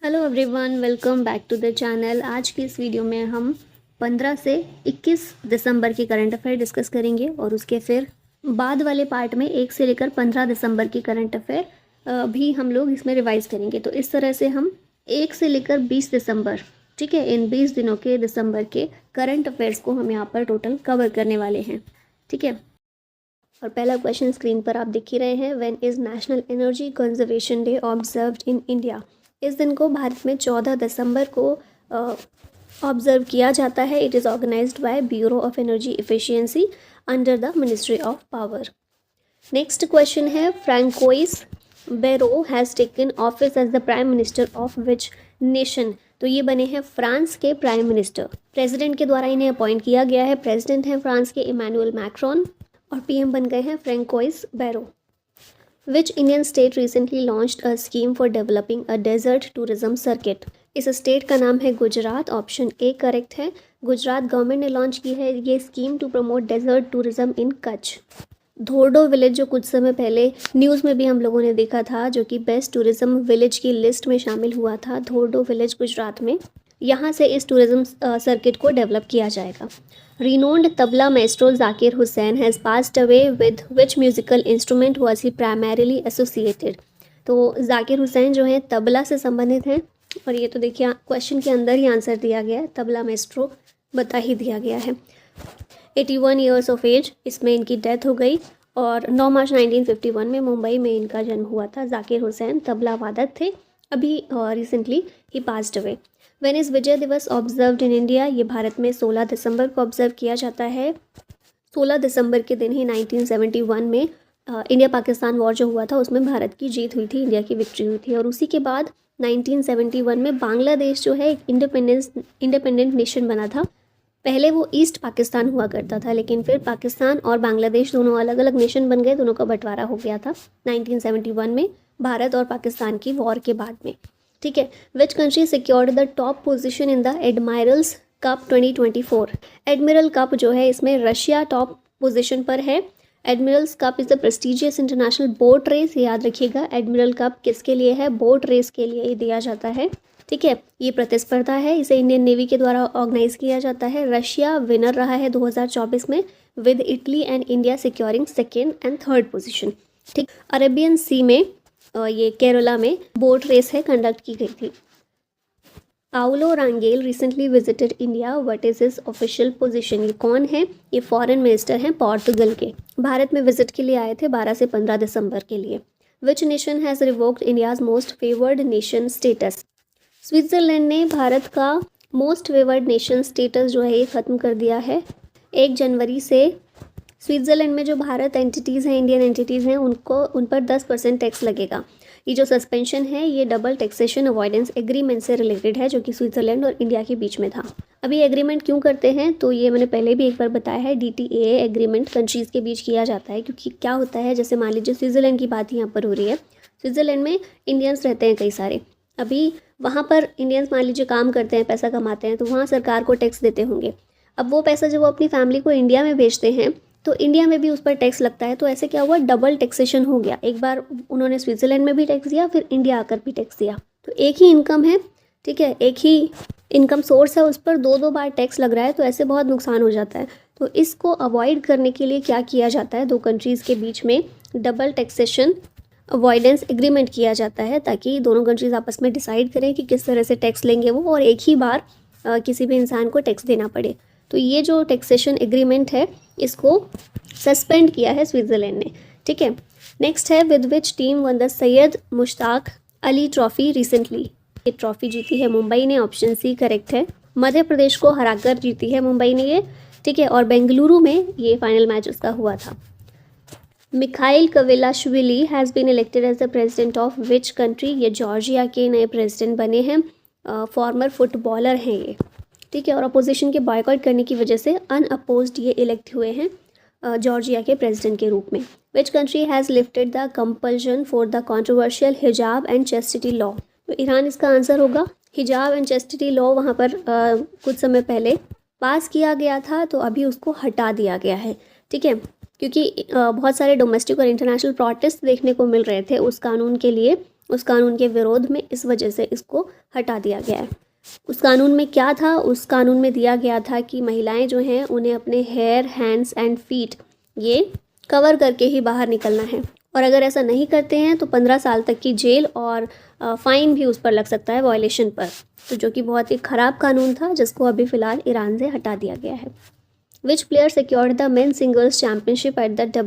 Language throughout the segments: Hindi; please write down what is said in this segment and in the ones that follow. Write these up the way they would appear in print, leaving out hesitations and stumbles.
Hello everyone, welcome back to the channel. आज की इस वीडियो में हम 15 से 21 दिसंबर की करंट अफेयर डिस्कस करेंगे और उसके फिर बाद वाले पार्ट में 1 से लेकर 15 दिसंबर की करंट अफेयर भी हम लोग इसमें रिवाइज करेंगे। तो इस तरह से हम 1 से लेकर 20 दिसंबर, ठीक है, इन 20 दिनों के दिसंबर के करंट अफेयर्स को हम यहाँ पर टोटल कवर करने वाले हैं, ठीक है। और पहला क्वेश्चन स्क्रीन पर आप देख ही रहे हैं, when is national energy conservation day observed in India. इस दिन को भारत में 14 दिसंबर को ऑब्जर्व किया जाता है। It is organised by Bureau of Energy Efficiency under the ministry of Power. Next question है, Francois Bayrou has taken office as the prime minister of which nation. तो ये बने हैं फ्रांस के प्राइम मिनिस्टर, प्रेसिडेंट के द्वारा इन्हें अपॉइंट किया गया है। प्रेसिडेंट हैं फ्रांस के इमैनुअल मैक्रोन और पीएम बन गए हैं Francois Bayrou. Which Indian state recently launched a scheme for developing a desert tourism circuit. इस स्टेट का नाम है गुजरात। ऑप्शन ए करेक्ट है। गुजरात गवर्नमेंट ने लॉन्च की है ये scheme to promote desert tourism in Kutch. Dhordo village जो कुछ समय पहले न्यूज़ में भी हम लोगों ने देखा था, जो कि बेस्ट टूरिज्म विलेज की लिस्ट में शामिल हुआ था, धोर्डो विलेज गुजरात में। यहाँ से इस टूरिज्म सर्किट को डेवलप किया जाएगा। Renowned tabla maestro Zakir Hussain has passed away. With which musical instrument was he primarily associated? तो जाकिर हुसैन जो है तबला से संबंधित हैं, और ये तो देखिए क्वेश्चन के अंदर ही आंसर दिया गया है, तबला मेस्ट्रो बता ही दिया गया है। 81 ईयर्स ऑफ एज इसमें इनकी डेथ हो गई, और 9 मार्च 1951 में मुंबई में इनका जन्म हुआ था। जाकिर हुसैन तबला वादक थे। अभी रिसेंटली ही passed away. When is Vijay Diwas observed in India. ये भारत में 16 दिसंबर को ऑब्जर्व किया जाता है। 16 दिसंबर के दिन ही 1971 में इंडिया पाकिस्तान वॉर जो हुआ था उसमें भारत की जीत हुई थी, इंडिया की विक्ट्री हुई थी। और उसी के बाद 1971 में बांग्लादेश जो है एक इंडिपेंडेंट नेशन बना था। पहले वो ईस्ट पाकिस्तान हुआ करता था, लेकिन फिर पाकिस्तान और बांग्लादेश दोनों अलग अलग नेशन बन गए, दोनों का बंटवारा हो गया था 1971 में, भारत और पाकिस्तान की वॉर के बाद में, ठीक है। Which country secured the top position in the Admiral's Cup 2024। Admiral Cup जो है इसमें रशिया टॉप पोजीशन पर है। Admiral's Cup is the prestigious international boat race. याद रखिएगा, एडमिरल कप किसके लिए है? बोट रेस के लिए ये दिया जाता है, ठीक है। ये प्रतिस्पर्धा है, इसे इंडियन नेवी के द्वारा ऑर्गेनाइज किया जाता है। रशिया विनर रहा है 2024 में, with Italy and India securing second and third position, ठीक। अरेबियन सी में ये केरला में बोट रेस है, कंडक्ट की गई थी। Paulo Rangel recently visited India. What is his official position. ये कौन है? ये फॉरेन मिनिस्टर हैं पोर्तुगल के, भारत में विजिट के लिए आए थे 12 से 15 दिसंबर के लिए। विच nation has revoked India's most favoured nation status. Switzerland ने भारत का मोस्ट फेवर्ड नेशन स्टेटस जो है ये ख़त्म कर दिया है। 1 जनवरी से स्विट्ज़रलैंड में जो भारत एंटिटीज़ हैं, इंडियन एंटिटीज़ हैं, उन पर 10% टैक्स लगेगा। ये जो सस्पेंशन है ये डबल टैक्सेशन अवॉइडेंस एग्रीमेंट से रिलेटेड है, जो कि स्विट्ज़रलैंड और इंडिया के बीच में था। अभी एग्रीमेंट क्यों करते हैं, तो ये मैंने पहले भी एक बार बताया है, DTAA एग्रीमेंट कंट्रीज़ के बीच किया जाता है। क्योंकि क्या होता है, जैसे मान लीजिए स्विट्ज़रलैंड की बात यहाँ पर हो रही है। स्विट्ज़रलैंड में इंडियंस रहते हैं कई सारे। अभी वहाँ पर इंडियंस मान लीजिए काम करते हैं, पैसा कमाते हैं, तो वहाँ सरकार को टैक्स देते होंगे। अब वो पैसा जब वो अपनी फैमिली को इंडिया में भेजते हैं तो इंडिया में भी उस पर टैक्स लगता है। तो ऐसे क्या हुआ, डबल टैक्सेशन हो गया। एक बार उन्होंने स्विट्ज़रलैंड में भी टैक्स दिया, फिर इंडिया आकर भी टैक्स दिया। तो एक ही इनकम है, ठीक है, एक ही इनकम सोर्स है, उस पर 2 बार टैक्स लग रहा है, तो ऐसे बहुत नुकसान हो जाता है। तो इसको अवॉइड करने के लिए क्या किया जाता है, 2 कंट्रीज़ के बीच में डबल टैक्सेशन अवॉइडेंस एग्रीमेंट किया जाता है, ताकि दोनों कंट्रीज़ आपस में डिसाइड करें कि किस तरह से टैक्स लेंगे वो, और एक ही बार किसी भी इंसान को टैक्स देना पड़े। तो ये जो टैक्सेशन एग्रीमेंट है इसको सस्पेंड किया है स्विट्ज़रलैंड ने, ठीक है। नेक्स्ट है, with which team one the Syed Mushtaq Ali trophy recently. ये ट्रॉफी जीती है मुंबई ने। ऑप्शन सी करेक्ट है। मध्य प्रदेश को हराकर जीती है मुंबई ने ये, ठीक है। और बेंगलुरु में ये फाइनल मैच उसका हुआ था। Mikheil Kavelashvili has been elected as the president of which country. ये जॉर्जिया के नए प्रेसिडेंट बने हैं। फॉर्मर फुटबॉलर हैं ये, ठीक है। और अपोजिशन के बॉयकॉट करने की वजह से अनअपोज्ड ये इलेक्ट हुए हैं जॉर्जिया के प्रेसिडेंट के रूप में। विच country has lifted the compulsion for the controversial हिजाब एंड चेस्टिटी लॉ। तो ईरान इसका आंसर होगा। हिजाब एंड चेस्टिटी लॉ वहाँ पर कुछ समय पहले पास किया गया था, तो अभी उसको हटा दिया गया है, ठीक है। क्योंकि बहुत सारे डोमेस्टिक और इंटरनेशनल प्रोटेस्ट देखने को मिल रहे थे उस कानून के लिए, उस कानून के विरोध में, इस वजह से इसको हटा दिया गया है। उस कानून में क्या था? उस कानून में दिया गया था कि महिलाएं जो हैं उन्हें अपने हेयर, हैंड्स एंड फीट ये कवर करके ही बाहर निकलना है, और अगर ऐसा नहीं करते हैं तो 15 साल तक की जेल और फाइन भी उस पर लग सकता है वायलेशन पर। तो जो कि बहुत ही ख़राब कानून था, जिसको अभी फ़िलहाल ईरान से हटा दिया गया है। Which player secured the men singles championship at the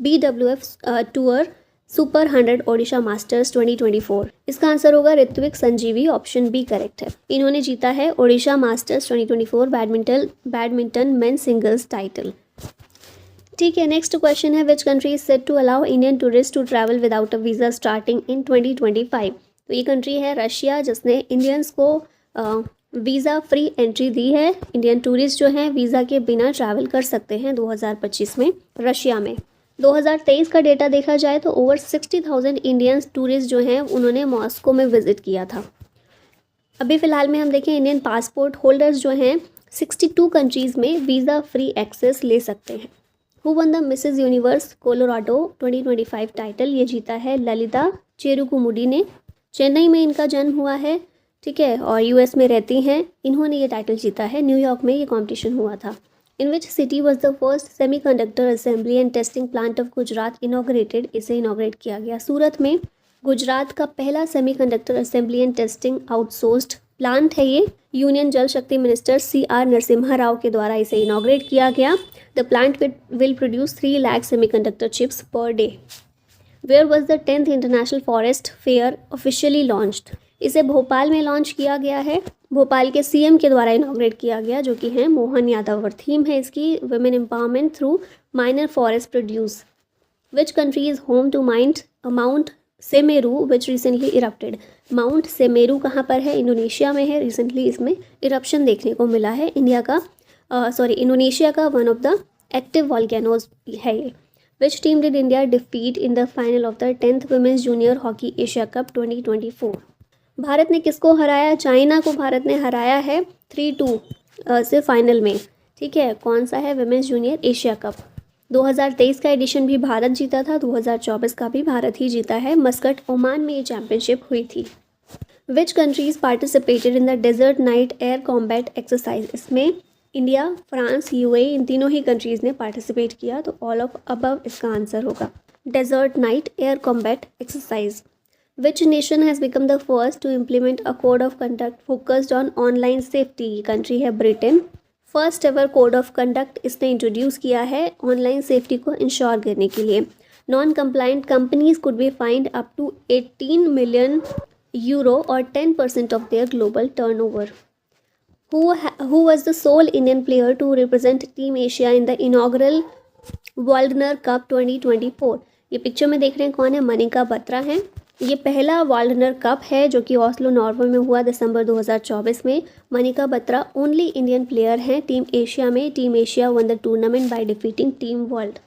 BWF tour super 100 Odisha masters 2024? इसका आंसर होगा Rithvik Sanjeevi, option B correct है। इन्होंने जीता है Odisha masters 2024 badminton men singles title. ठीक है, नेक्स्ट क्वेश्चन है which country is set to allow Indian tourists to travel without a visa starting in 2025? तो ये कंट्री है रशिया, जिसने इंडियंस को वीज़ा फ्री एंट्री दी है। इंडियन टूरिस्ट जो हैं वीज़ा के बिना ट्रैवल कर सकते हैं 2025 में रशिया में। 2023 का डेटा देखा जाए तो ओवर 60,000 इंडियंस टूरिस्ट जो हैं उन्होंने मॉस्को में विजिट किया था। अभी फ़िलहाल में हम देखें, इंडियन पासपोर्ट होल्डर्स जो हैं 62 कंट्रीज़ में वीज़ा फ्री एक्सेस ले सकते हैं। Who won the Mrs Universe Colorado 2025 title? ये जीता है ललिता चेरुकुमुडी ने। चेन्नई में इनका जन्म हुआ है, ठीक है, और यूएस में रहती हैं। इन्होंने ये टाइटल जीता है। न्यूयॉर्क में ये कॉम्पिटिशन हुआ था। In which city was the first semiconductor assembly and testing plant of Gujarat inaugurated? इसे इनॉग्रेट किया गया सूरत में। गुजरात का पहला semiconductor assembly and testing outsourced plant है ये। यूनियन जल शक्ति मिनिस्टर CR नरसिम्हा राव के द्वारा इसे इनॉग्रेट किया गया। The plant will produce 3 lakh semiconductor chips per day. Where was the 10th international forest fair officially launched? इसे भोपाल में लॉन्च किया गया है। भोपाल के CM के द्वारा इनॉग्रेट किया गया, जो कि हैं मोहन यादव, और थीम है इसकी women empowerment through minor forest produce. Which country is home to Mount Semeru which recently erupted? Mount Semeru कहाँ पर है? इंडोनेशिया में है। रिसेंटली इसमें इरप्शन देखने को मिला है। इंडोनेशिया का one of the active volcanoes है ये। Which team did India defeat in the final of the 10th women's junior hockey Asia cup 2024? Bharat ने किसको हराया? चाइना को भारत ने हराया है 3-2 से फाइनल में, ठीक है। कौन सा है? Women's junior Asia cup. 2023 का एडिशन भी भारत जीता था, 2024 का भी भारत ही जीता है। मस्कट, ओमान में ये चैंपियनशिप हुई थी। Which countries participated in the desert night air combat exercise? इसमें इंडिया, फ्रांस, UAE, इन तीनों ही कंट्रीज़ ने पार्टिसिपेट किया। तो ऑल ऑफ अबव इसका आंसर होगा। Desert night air combat exercise. Which nation has become the first to implement a code of conduct focused on online safety? Country है Britain. First ever code of conduct इसने इंट्रोड्यूस किया है ऑनलाइन सेफ्टी को इंश्योर करने के लिए। Non compliant companies could be fined up to 18 million euro और 10% of their global turnover. Who was the sole Indian player to represent Team Asia in the inaugural Waldner Cup 2024? ये पिक्चर में देख रहे हैं कौन है? मनिका बत्रा हैं। ये पहला वाल्डनर कप है जो कि ऑस्लो, नॉर्वे में हुआ दिसंबर 2024 में। Manika Batra only Indian player हैं टीम एशिया में। Team Asia won the tournament by defeating team world.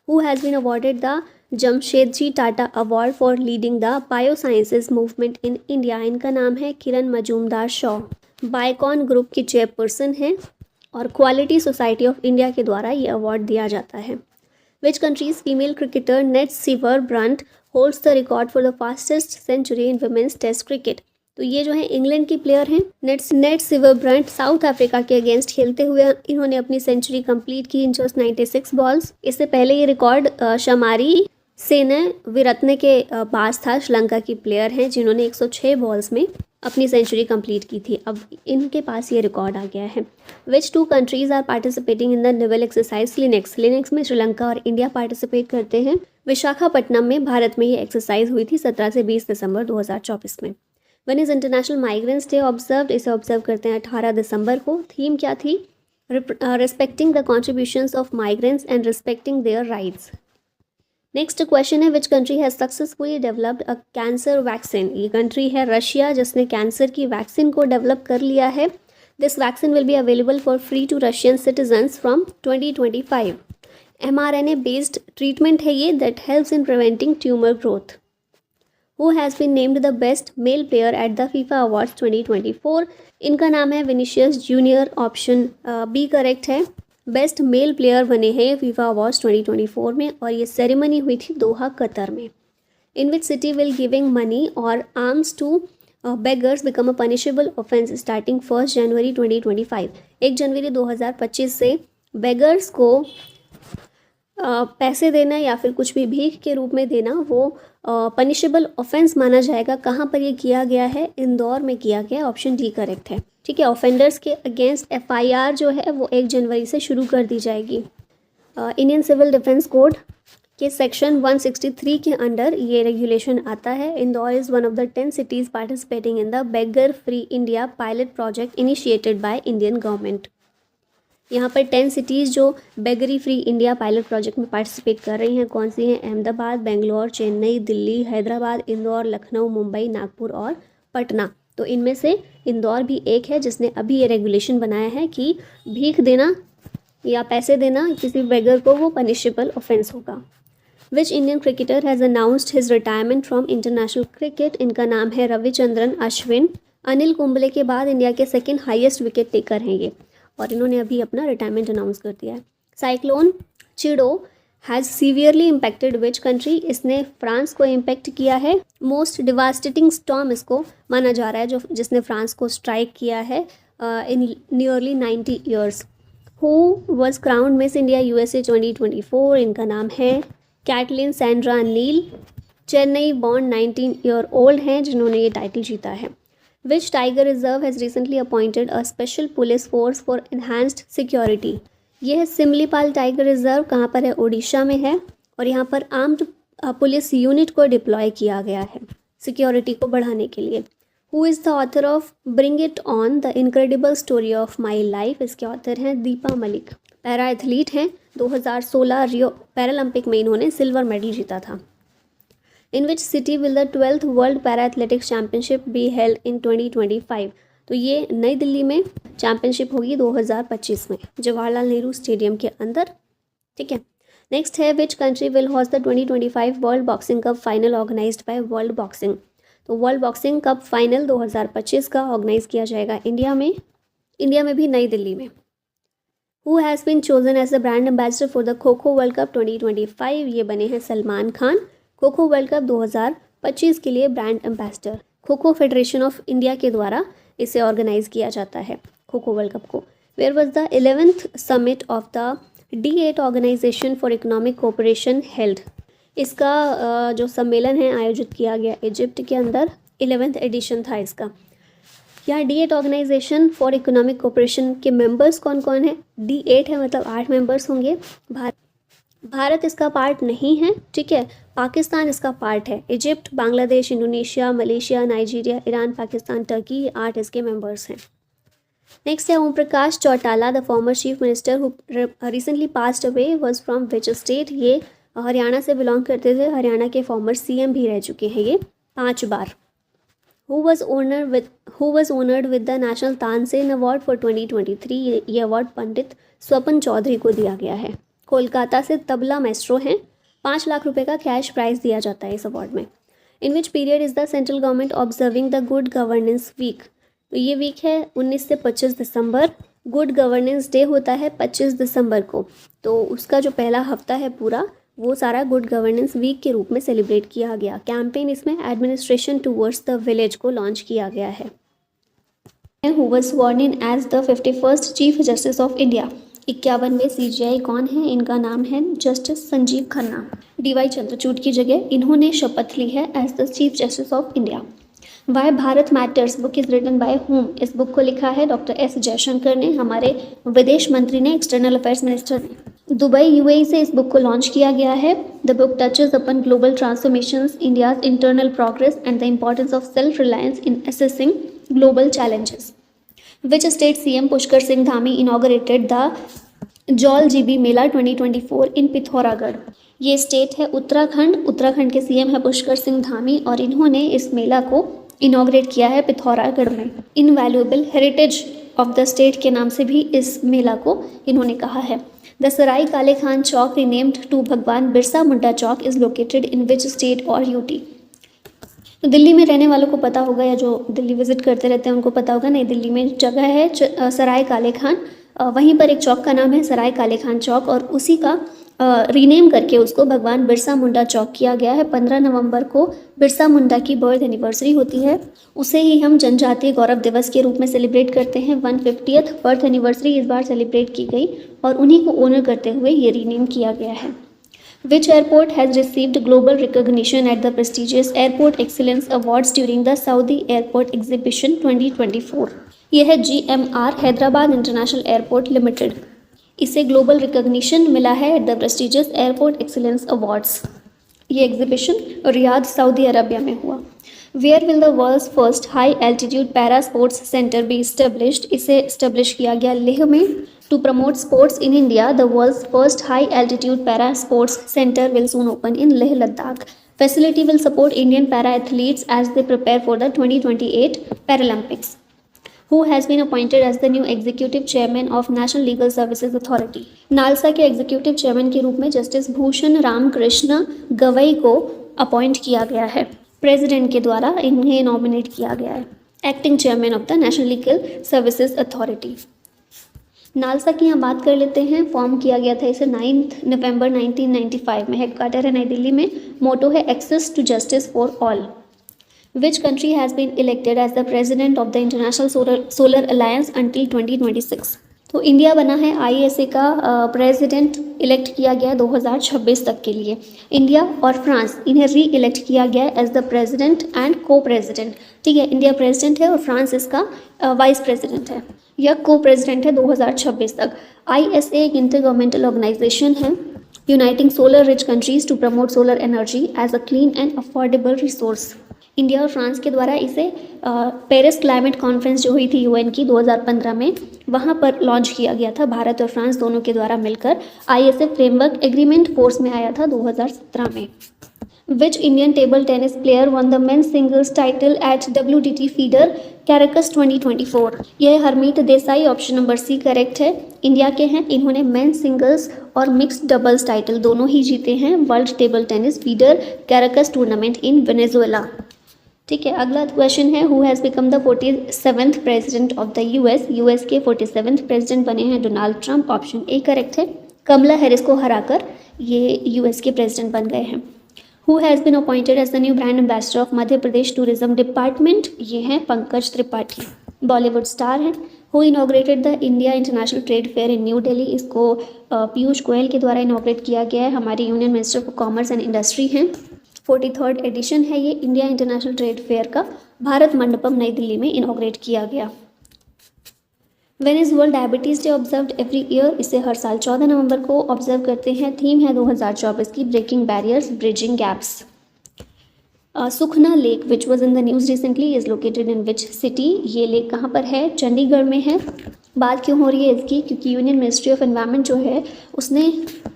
Who has been awarded the Jamshedji Tata award for leading the biosciences movement in India? इनका नाम है किरण मजूमदार शॉ। बायकॉन ग्रुप की चेयरपर्सन हैं और क्वालिटी सोसाइटी ऑफ इंडिया के द्वारा ये अवार्ड दिया जाता है। Which country's female cricketer Nat Sciver Brunt holds the record for the fastest century in women's test cricket? तो ये जो है इंग्लैंड की प्लेयर हैं Nat Sciver Brunt. South Africa के अगेंस्ट खेलते हुए इन्होंने अपनी सेंचुरी कंप्लीट की इन जस्ट 96 बॉल्स। इससे पहले ये रिकॉर्ड शमारी सेनाविरत्ने के पास था। श्रीलंका की प्लेयर हैं जिन्होंने 106 बॉल्स में अपनी सेंचुरी कंप्लीट की थी। अब इनके पास ये रिकॉर्ड आ गया है। Which 2 countries are participating in the naval exercise Linex? Linex में श्रीलंका और इंडिया पार्टिसिपेट करते हैं। विशाखापट्टनम में भारत में ये एक्सरसाइज हुई थी 17 से 20 दिसंबर 2024 में। When is international migrants day observed? इसे ऑब्जर्व करते हैं 18 दिसंबर को। थीम क्या थी? Respecting the contributions of migrants and respecting their rights. Next question है which country has successfully developed a cancer vaccine? ये कंट्री है रशिया, जिसने कैंसर की वैक्सीन को डेवलप कर लिया है। This vaccine will be available for free to Russian citizens from 2025। mRNA based treatment है ये that helps in preventing tumour growth. Who has been named the best male player at the FIFA awards 2024? इनका नाम है Vinicius junior, option B correct है। बेस्ट मेल प्लेयर बने हैं फीफा अवार्ड्स 2024 में और ये सेरेमनी हुई थी दोहा, कतर में। In which city will giving money or alms to beggars become a punishable offence starting 1 जनवरी 2025। 1 जनवरी 2025 से बेगर्स को पैसे देना या फिर कुछ भी भीख के रूप में देना वो पनिशेबल ऑफेंस माना जाएगा। कहाँ पर ये किया गया है? इंदौर में किया गया। ऑप्शन डी करेक्ट है। ठीक है, ऑफेंडर्स के अगेंस्ट एफआईआर जो है वो 1 जनवरी से शुरू कर दी जाएगी। इंडियन सिविल डिफेंस कोड के सेक्शन 163 के अंडर ये रेगुलेशन आता है। Indore is one of the 10 cities participating in the beggar free India pilot project initiated by Indian government. यहाँ पर 10 सिटीज़ जो beggary free India pilot project में पार्टिसिपेट कर रही हैं कौन सी हैं? अहमदाबाद, बेंगलोर, चेन्नई, दिल्ली, हैदराबाद, इंदौर, लखनऊ, मुंबई, नागपुर और पटना। तो इनमें से इंदौर भी एक है जिसने अभी ये रेगुलेशन बनाया है कि भीख देना या पैसे देना किसी बेगर को वो पनिशेबल ऑफेंस होगा। Which Indian cricketer has announced his retirement from international cricket? इनका नाम है रविचंद्रन अश्विन। अनिल कुंबले के बाद इंडिया के सेकेंड हाईएस्ट विकेट टेकर हैं ये, और इन्होंने अभी अपना रिटायरमेंट अनाउंस कर दिया है। Cyclone चिडो has severely impacted which country? इसने फ्रांस को इम्पैक्ट किया है। मोस्ट डिवास्टेटिंग स्टॉर्म इसको माना जा रहा है जो जिसने फ्रांस को स्ट्राइक किया है in nearly 90 years. Who was crowned Miss India USA 2024? इनका नाम है Caitlin Sandra Neil. Chennai born 19 year old हैं जिन्होंने ये टाइटल जीता है। Which tiger reserve has recently appointed a special police force for enhanced security? ये है सिमलीपाल टाइगर रिजर्व। कहाँ पर है? उड़ीसा में है, और यहाँ पर आर्म्ड पुलिस यूनिट को डिप्लॉय किया गया है सिक्योरिटी को बढ़ाने के लिए। Who is the author of bring it on the incredible story of my life? इसके ऑथर हैं दीपा मलिक। पैरा एथलीट हैं। 2016 रियो पैरालंपिक में इन्होंने सिल्वर मेडल जीता था। In which city will the 12th world para athletics championship be held in 2025? तो ये नई दिल्ली में चैम्पियनशिप होगी 2025 में जवाहरलाल नेहरू स्टेडियम के अंदर। ठीक है, नेक्स्ट है which country will host the 2025 world boxing cup final organised by world boxing? तो वर्ल्ड बॉक्सिंग कप फाइनल 2025 का ऑर्गेनाइज किया जाएगा इंडिया में भी नई दिल्ली में। Who has been chosen as the brand ambassador for the kho kho world cup 2025? ये बने हैं सलमान खान। खो खो वर्ल्ड कप 2025 के लिए brand ambassador kho kho federation of India के द्वारा इसे ऑर्गेनाइज किया जाता है खो खो वर्ल्ड कप को। Where was the 11th summit of the D8 organisation for economic cooperation held? इसका जो सम्मेलन है आयोजित किया गया इजिप्ट के अंदर। 11th एडिशन था इसका। यहाँ D8 organisation for economic cooperation के मेंबर्स कौन कौन है? D8 है मतलब 8 मेंबर्स होंगे। भारत इसका पार्ट नहीं है। ठीक है, पाकिस्तान इसका पार्ट है। Egypt, Bangladesh, Indonesia, Malaysia, Nigeria, Iran, Pakistan, Turkey, 8 इसके मेंबर्स हैं। नेक्स्ट है Om Prakash Chautala, the former chief minister who recently passed away was from which state? ये हरियाणा से बिलोंग करते थे। हरियाणा के फॉर्मर CM भी रह चुके हैं ये 5 बार। Who was honoured with the national Tansen award for 2023? ये अवार्ड पंडित स्वपन चौधरी को दिया गया है। कोलकाता से तबला मैस्ट्रो हैं। 5 लाख रुपए का कैश प्राइज दिया जाता है इस अवार्ड में। In which period is the central government observing the good governance week? तो ये वीक है 19 से 25 दिसंबर। गुड गवर्नेंस डे होता है 25 दिसंबर को, तो उसका जो पहला हफ्ता है पूरा वो सारा गुड गवर्नेंस वीक के रूप में सेलिब्रेट किया गया। कैंपेन इसमें एडमिनिस्ट्रेशन टूवर्ड्स द विलेज को लॉन्च किया गया है। Who was sworn in as the 51st chief justice of India? 51वें CJI कौन है? इनका नाम है जस्टिस संजीव खन्ना। DY चंद्रचूड़ की जगह इन्होंने शपथ ली है as the chief justice of India. Why Bharat matters book is written by whom? इस बुक को लिखा है डॉक्टर S जयशंकर ने, हमारे विदेश मंत्री ने, एक्सटर्नल अफेयर्स मिनिस्टर ने। दुबई UAE से इस बुक को लॉन्च किया गया है। The book touches upon global transformations, India's internal progress and the importance of self reliance in assessing global challenges. Which state CM Pushkar Singh Dhami inaugurated the जॉल GB मेला 2024 इन पिथौरागढ़? ये स्टेट है उत्तराखंड। उत्तराखंड के CM है पुष्कर सिंह धामी और इन्होंने इस मेला को इनॉग्रेट किया है पिथौरागढ़ में। Invaluable heritage of the state के नाम से भी इस मेला को इन्होंने कहा है। द सराय काले खान चौक renamed to Bhagwan Birsa Munda Chowk is located in which state or UT? तो दिल्ली में रहने वालों को पता होगा, या जो दिल्ली विजिट करते रहते हैं उनको पता होगा। नहीं, दिल्ली में जगह है सराय काले खान, वहीं पर एक चौक का नाम है सराय काले खान चौक और उसी का रीनेम करके उसको भगवान बिरसा मुंडा चौक किया गया है। 15 नवंबर को बिरसा मुंडा की बर्थ एनिवर्सरी होती है, उसे ही हम जनजातीय गौरव दिवस के रूप में सेलिब्रेट करते हैं। 150th बर्थ एनिवर्सरी इस बार सेलिब्रेट की गई और उन्हीं को ऑनर करते हुए ये रीनेम किया गया है। Which airport has received global recognition at the prestigious Airport Excellence Awards during the Saudi Airport Exhibition 2024? यह है GMR Hyderabad international airport limited. इसे ग्लोबल रिकॉग्निशन मिला है at the prestigious airport excellence awards. ये एग्जीबिशन रियाद सऊदी अरबिया में हुआ। Where will the world's first high altitude para sports centre be established? इसे इस्टेब्लिश किया गया लेह में। To promote sports in India the world's first high altitude para sports centre will soon open in Leh Ladakh. Facility will support Indian para athletes as they prepare for the 2028 Paralympics. Who has been appointed as the new executive chairman of National Legal Services Authority? NALSA के एग्जीक्यूटिव चेयरमैन के रूप में जस्टिस भूषण रामकृष्ण गवई को अपॉइंट किया गया है। प्रेसिडेंट के द्वारा इन्हें नॉमिनेट किया गया है acting chairman of the national legal services authority. NALSA की यहाँ बात कर लेते हैं। फॉर्म किया गया था इसे 9 नवंबर 1995 में। हेडक्वार्टर है नई दिल्ली में। मोटो है access to justice for all. Which country has been elected as the president of the international solar alliance until 2026? तो इंडिया बना है ISA का प्रेसिडेंट इलेक्ट किया गया 2026 तक के लिए। इंडिया और फ्रांस इन्हें री इलेक्ट किया गया एज द प्रेसिडेंट एंड को प्रेसिडेंट। ठीक है, इंडिया प्रेसिडेंट है और फ्रांस इसका वाइस प्रेसिडेंट है या को प्रेसिडेंट है 2026 तक। ISA एक इंटर गवर्नमेंटल ऑर्गेनाइजेशन है uniting solar rich countries to promote solar energy as a clean and affordable resource. India और फ्रांस के द्वारा इसे पेरिस क्लाइमेट कॉन्फ्रेंस जो हुई थी UN की 2015 में, वहाँ पर लॉन्च किया गया था। भारत और फ्रांस दोनों के द्वारा मिलकर ISA फ्रेमवर्क एग्रीमेंट फोर्स में आया था 2017 में। Which Indian table tennis player won the men's singles title at WTT Feeder Caracas 2024? यह Harmeet Desai, option number C correct है। इंडिया के हैं, इन्होंने मेंस सिंगल्स और मिक्स्ड डबल्स टाइटल दोनों ही जीते हैं world table tennis feeder Caracas tournament in Venezuela. ठीक है, अगला क्वेश्चन है who has become the 47th president of the US के 47th प्रेसिडेंट बने हैं Donald Trump, option A correct है। कमला हैरिस को हराकर ये US के प्रेसिडेंट बन गए हैं। Who has been appointed as the new brand ambassador of Madhya Pradesh tourism department? ये हैं पंकज त्रिपाठी, बॉलीवुड स्टार हैं। Who inaugurated the India international trade fair in New Delhi? इसको पीयूष गोयल के द्वारा इनॉग्रेट किया गया है, हमारे union minister for commerce and industry हैं। 43rd एडिशन है ये इंडिया इंटरनेशनल ट्रेड फेयर का, भारत मंडपम नई दिल्ली में इनॉग्रेट किया गया। When is world diabetes day observed every year? इसे हर साल 14 नवंबर को ऑब्जर्व करते हैं। थीम है 2024 की breaking barriers bridging gaps. Sukhna lake which was in the news recently is located in which city? ये लेक कहाँ पर है? चंडीगढ़ में है। बात क्यों हो रही है इसकी? क्योंकि यूनियन मिनिस्ट्री ऑफ एनवायरनमेंट जो है उसने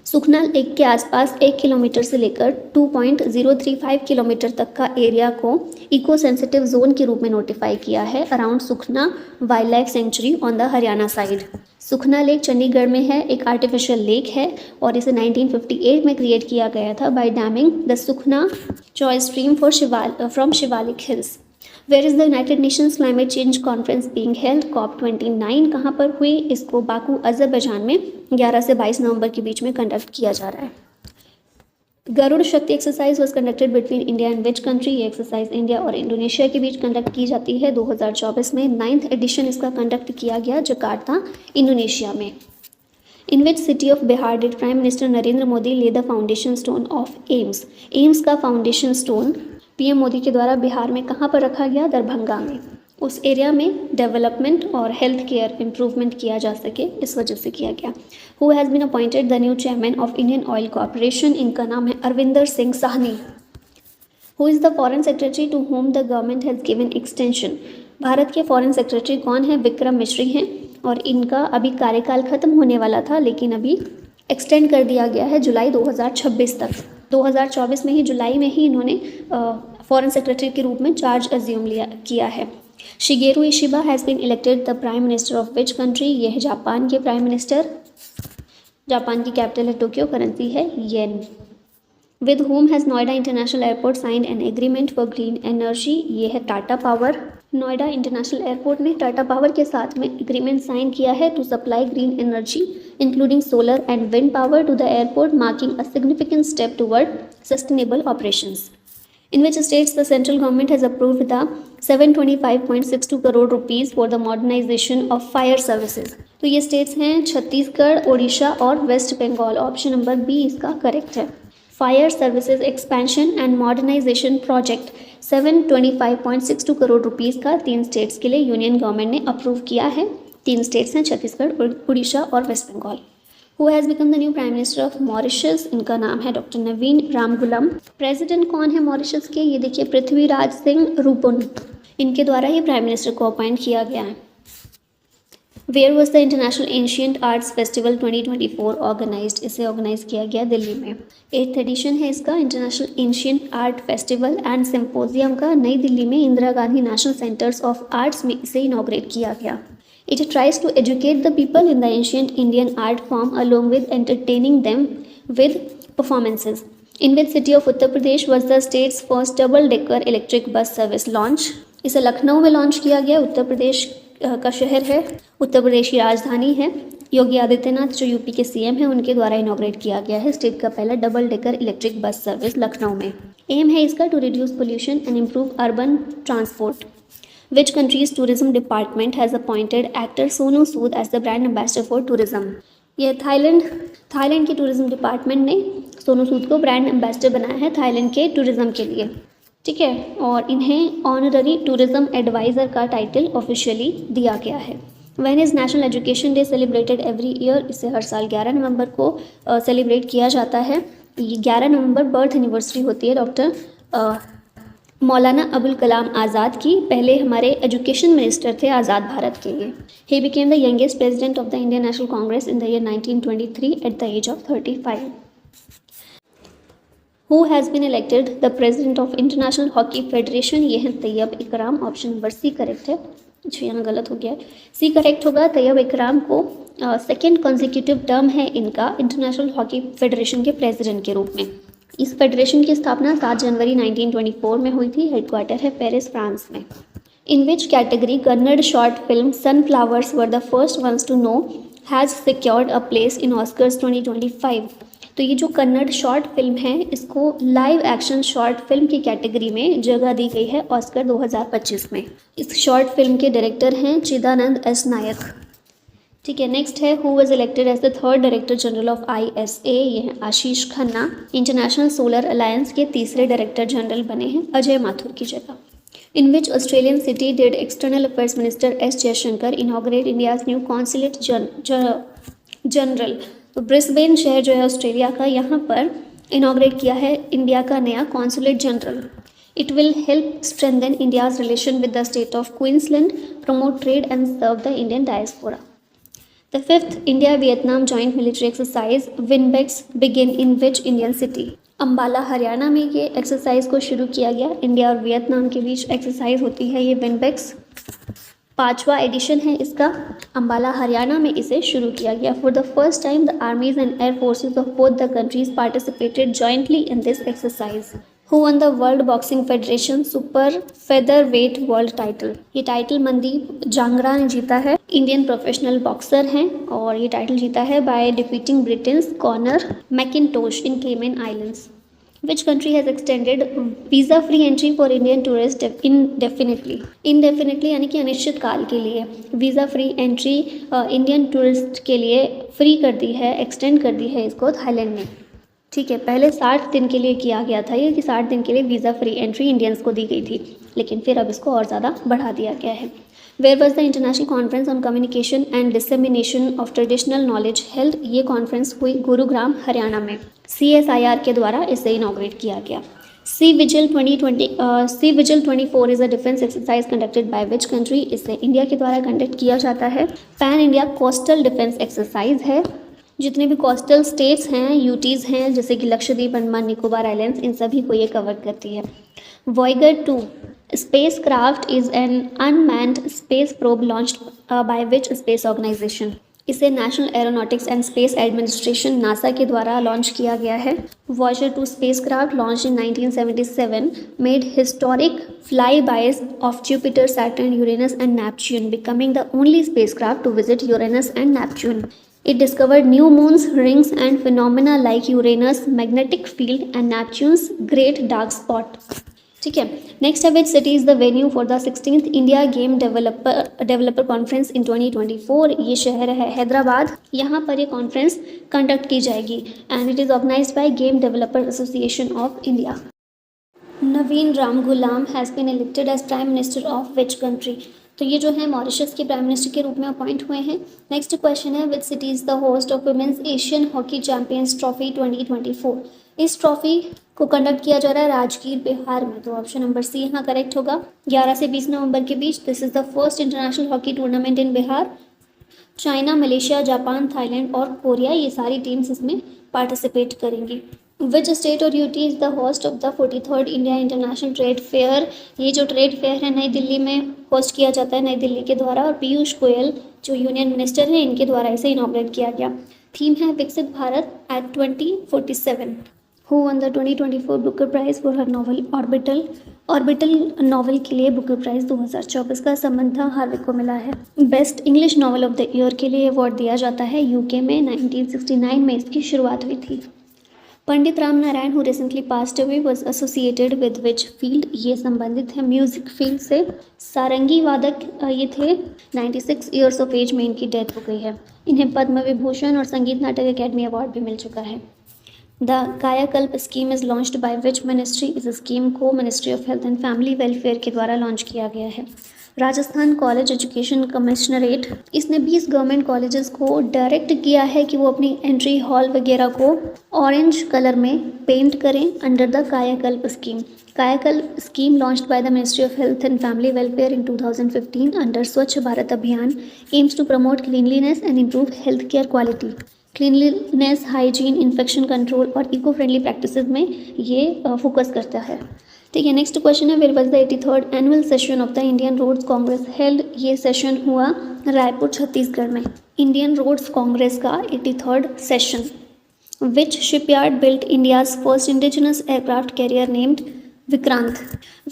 सुखना लेक के आसपास 1 किलोमीटर से लेकर 2.035 किलोमीटर तक का एरिया को इको सेंसिटिव जोन के रूप में नोटिफाई किया है around Sukhna wild life sanctuary on the Haryana side. Sukhna lake Chandigarh में है, एक आर्टिफिशियल लेक है और इसे 1958 में क्रिएट किया गया था by damming the Sukhna choice stream from Shivalik hills. Where is the united nations climate change conference being held? COP29 कहाँ पर हुई? इसको बाकू अज़रबैजान में 11 से 22 नवंबर के बीच में कंडक्ट किया जा रहा है। गरुड़ शक्ति exercise was conducted between India and which country? ये एक्सरसाइज इंडिया और इंडोनेशिया के बीच कंडक्ट की जाती है 2024 में। 9th एडिशन इसका कंडक्ट किया गया जकार्ता इंडोनेशिया में। In which city of Bihar did prime minister Narendra Modi lay the foundation stone of AIIMS? AIIMS का फाउंडेशन स्टोन PM मोदी के द्वारा बिहार में कहाँ पर रखा गया? दरभंगा में। उस एरिया में डेवलपमेंट और हेल्थ केयर इम्प्रूवमेंट किया जा सके इस वजह से किया गया। Who has been appointed the new chairman of Indian Oil Corporation? इनका नाम है Arvinder Singh Sahney. Who is the foreign secretary to whom the government has given extension? Bharat के फॉरेन सेक्रेटरी कौन है? विक्रम मिश्री हैं और इनका अभी कार्यकाल खत्म होने वाला था लेकिन अभी एक्सटेंड कर दिया गया है जुलाई 2026 तक। 2024 में ही जुलाई में ही इन्होंने फॉरेन सेक्रेटरी के रूप में चार्ज अज्यूम किया है। Shigeru Ishiba has been elected the prime minister of which country? ये है जापान के प्राइम मिनिस्टर। जापान की कैपिटल है टोक्यो, करेंसी है yen. With whom has Noida international airport signed an agreement for green energy? ये है Tata Power. Noida international airport ने टाटा पावर के साथ में एग्रीमेंट साइन किया है to supply green energy including solar and wind power to the airport, marking a significant step toward sustainable operations. In which states the central government has approved the 725.62 crore rupees for the modernization of fire services. तो ये स्टेट्स हैं छत्तीसगढ़, ओडिशा और West Bengal. Option number B इसका करेक्ट है. Fire services expansion and modernisation project 725.62 crore rupees का 3 स्टेट्स के लिए यूनियन गवर्नमेंट ने अप्रूव किया है. 3 स्टेट्स हैं छत्तीसगढ़, उड़ीसा और West Bengal. Who has become the new Prime Minister of Mauritius? इनका नाम है डॉक्टर नवीन रामगुलम. प्रेसिडेंट कौन है मॉरिशस के? ये देखिए पृथ्वीराज सिंह रूपुन. इनके द्वारा ही प्राइम मिनिस्टर को अपॉइंट किया गया है. Where was the international ancient arts festival 2024 organised? इसे ऑर्गेनाइज किया गया दिल्ली में. 8th एडिशन है इसका international ancient art festival and symposium का. नई दिल्ली में Indira Gandhi national centres of arts में इसे इनॉग्रेट किया गया. It tries to educate the people in the ancient Indian art form along with entertaining them with performances. In which city of Uttar Pradesh was the state's first double-decker electric bus service launch? इसे लखनऊ में लॉन्च किया गया. उत्तर प्रदेश का शहर है, उत्तर प्रदेश की राजधानी है. योगी आदित्यनाथ जो यूपी के सीएम हैं उनके द्वारा इनॉग्रेट किया गया है स्टेट का पहला double decker electric bus service Lucknow में. एम है इसका to reduce pollution and improve urban transport. Which country's tourism department has appointed actor Sonu Sood as the brand ambassador for tourism? ये थाईलैंड के टूरिज्म डिपार्टमेंट ने सोनू सूद को ब्रांड एम्बेसडर बनाया है थाईलैंड के टूरिज्म के लिए. ठीक है, और इन्हें ऑनररी टूरिज्म एडवाइज़र का टाइटल ऑफिशियली दिया गया है. When is national education day celebrated every year? इसे हर साल 11 नवंबर को सेलिब्रेट किया जाता है. ये 11 नवंबर बर्थ एनिवर्सरी होती है डॉक्टर मौलाना अबुल कलाम आज़ाद की. पहले हमारे एजुकेशन मिनिस्टर थे आज़ाद भारत के लिए. He became the youngest president of the Indian National Congress in the year 1923 at the age of 35. Who has been elected the president of international hockey federation? ये है तैयब इकराम. ऑप्शन नंबर सी करेक्ट है. जी यहाँ गलत हो गया है, सी करेक्ट होगा. तैयब इकराम को सेकेंड कॉन्जिक्यूटिव टर्म है इनका इंटरनेशनल हॉकी फेडरेशन के प्रेसिडेंट के रूप में. इस फेडरेशन की स्थापना 7 जनवरी 1924 में हुई थी. हेडक्वार्टर है पेरिस, फ्रांस में. In which category Kannada short film sunflowers were the first ones to know has secured a place in Oscars 2025? तो ये जो कन्नड़ शॉर्ट फिल्म है इसको लाइव एक्शन शॉर्ट फिल्म की कैटेगरी में जगह दी गई है ऑस्कर 2025 में. इस शॉर्ट फिल्म के डायरेक्टर हैं चिदानंद एस नायक. ठीक है, नेक्स्ट है who was elected as the 3rd director general of ISA? ये हैं Ashish Khanna. International solar alliance के 3रे डायरेक्टर जनरल बने हैं अजय माथुर की जगह. In which Australian city did external affairs minister S Jaishankar inaugurate India's new consulate general? तो ब्रिस्बेन शहर जो है ऑस्ट्रेलिया का, यहाँ पर इनॉग्रेट किया है इंडिया का नया consulate general. It will help strengthen India's relation with the state of Queensland, promote trade and serve the Indian diaspora. The 5th India-Vietnam joint military exercise Winbex begin in which Indian city? Ambala Haryana में ये एक्सरसाइज को शुरू किया गया. इंडिया और वियतनाम के बीच एक्सरसाइज होती है ये विनबेक्स. 5वां एडिशन है इसका. अम्बाला हरियाणा में इसे शुरू किया गया. For the first time the armies and air forces of both the countries participated jointly in this exercise. Who won the world boxing federation super feather wait world title? ये टाइटल मनदीप जांगरा ने जीता है. इंडियन प्रोफेशनल बॉक्सर हैं और ये टाइटल जीता है by defeating Britain's Connor McIntosh in Cayman Islands. Which country has extended visa free entry for Indian tourist indefinitely यानी कि अनिश्चित काल के लिए visa free entry Indian tourist के लिए फ्री कर दी है, एक्सटेंड कर दी है इसको थाईलैंड ने. ठीक है, पहले 60 दिन के लिए किया गया था ये कि 60 दिन के लिए वीज़ा फ्री एंट्री इंडियंस को दी गई थी, लेकिन फिर अब इसको और ज़्यादा बढ़ा दिया गया है. Where was the international conference on communication and dissemination of traditional knowledge held? ये कॉन्फ्रेंस हुई गुरुग्राम हरियाणा में. CSIR के द्वारा इसे इनॉग्रेट किया गया. Sea Vigil 24 is a defence exercise conducted by which country? इसे इंडिया के द्वारा कंडक्ट किया जाता है. Pan India coastal defence exercise है. जितने भी कोस्टल स्टेट्स हैं, यूटीज़ हैं, जैसे कि लक्षद्वीप, अंडमान निकोबार आइलैंड्स, इन सभी को ये कवर करती है. Voyager 2 spacecraft is an unmanned space probe launched by which space organization? इसे national aeronautics and space administration NASA के द्वारा लॉन्च किया गया है। Voyager 2 spacecraft launch in 1977 made historic flybys of Jupiter, Saturn, Uranus and Neptune, becoming the only spacecraft to visit Uranus and Neptune. It discovered new moons, rings and phenomena like Uranus' magnetic field and Neptune's great dark spot. ठीक है, नेक्स्ट है which city is the venue for the 16th India game developer conference in 2024। ये शहर है हैदराबाद। यहाँ पर ये कॉन्फ्रेंस कंडक्ट की जाएगी and it is organised by game developer association of India. Navin Ramgoolam has been elected as prime minister of which country. तो ये जो है मॉरिशस के प्राइम मिनिस्टर के रूप में अपॉइंट हुए हैं। नेक्स्ट क्वेश्चन है which city is the host of women's Asian hockey champions trophy 2024। इस ट्रॉफी को कंडक्ट किया जा रहा है राजगीर बिहार में। तो ऑप्शन नंबर सी यहाँ करेक्ट होगा। 11 से 20 नवंबर के बीच this is the first international hockey tournament in Bihar. China, Malaysia, Japan, Thailand और कोरिया ये सारी टीम्स इसमें पार्टिसिपेट करेंगी। विच स्टेट और UT is the host of the 43rd India international trade fair. ये जो ट्रेड फेयर है नई दिल्ली में होस्ट किया जाता है नई दिल्ली के द्वारा, और पीयूष गोयल जो यूनियन मिनिस्टर हैं इनके द्वारा इसे इनॉग्रेट किया गया। थीम है Viksit Bharat at 2047। Who won the 2024 Booker prize for her novel Orbital. Orbital novel के लिए बुकर प्राइज़ 2024 का समंथा हार्विक को मिला है। Best English novel of the year के लिए अवार्ड दिया जाता है यूके में। 1969 में इसकी शुरुआत हुई थी। Pandit Ram Narayan who recently passed away was associated with which field. ये संबंधित है म्यूजिक फील्ड से। सारंगी वादक ये थे। 96 ईयर्स ऑफ एज में इनकी डेथ हो गई है। इन्हें पद्म विभूषण और संगीत नाटक अकेडमी अवार्ड भी मिल चुका है। The Kayakalp scheme is launched by which ministry. इस स्कीम को ministry of health and family welfare के द्वारा लॉन्च किया गया है। राजस्थान कॉलेज एजुकेशन कमिश्नरेट इसने 20 गवर्नमेंट कॉलेजेस को डायरेक्ट किया है कि वो अपनी एंट्री हॉल वगैरह को ऑरेंज कलर में पेंट करें under the Kayakalp scheme. Kayakalp scheme launched by the ministry of health and family welfare in 2015 under Swachh Bharat Abhiyan aims to promote cleanliness and improve health care quality. Cleanliness, hygiene, infection control और इको फ्रेंडली प्रैक्टिसेस में ये फोकस करता है। ठीक है, नेक्स्ट क्वेश्चन है where was the 83rd annual session of the Indian roads Congress held. ये सेशन हुआ रायपुर छत्तीसगढ़ में। इंडियन रोड्स कांग्रेस का 83rd session. Which shipyard built India's first indigenous aircraft carrier named Vikrant.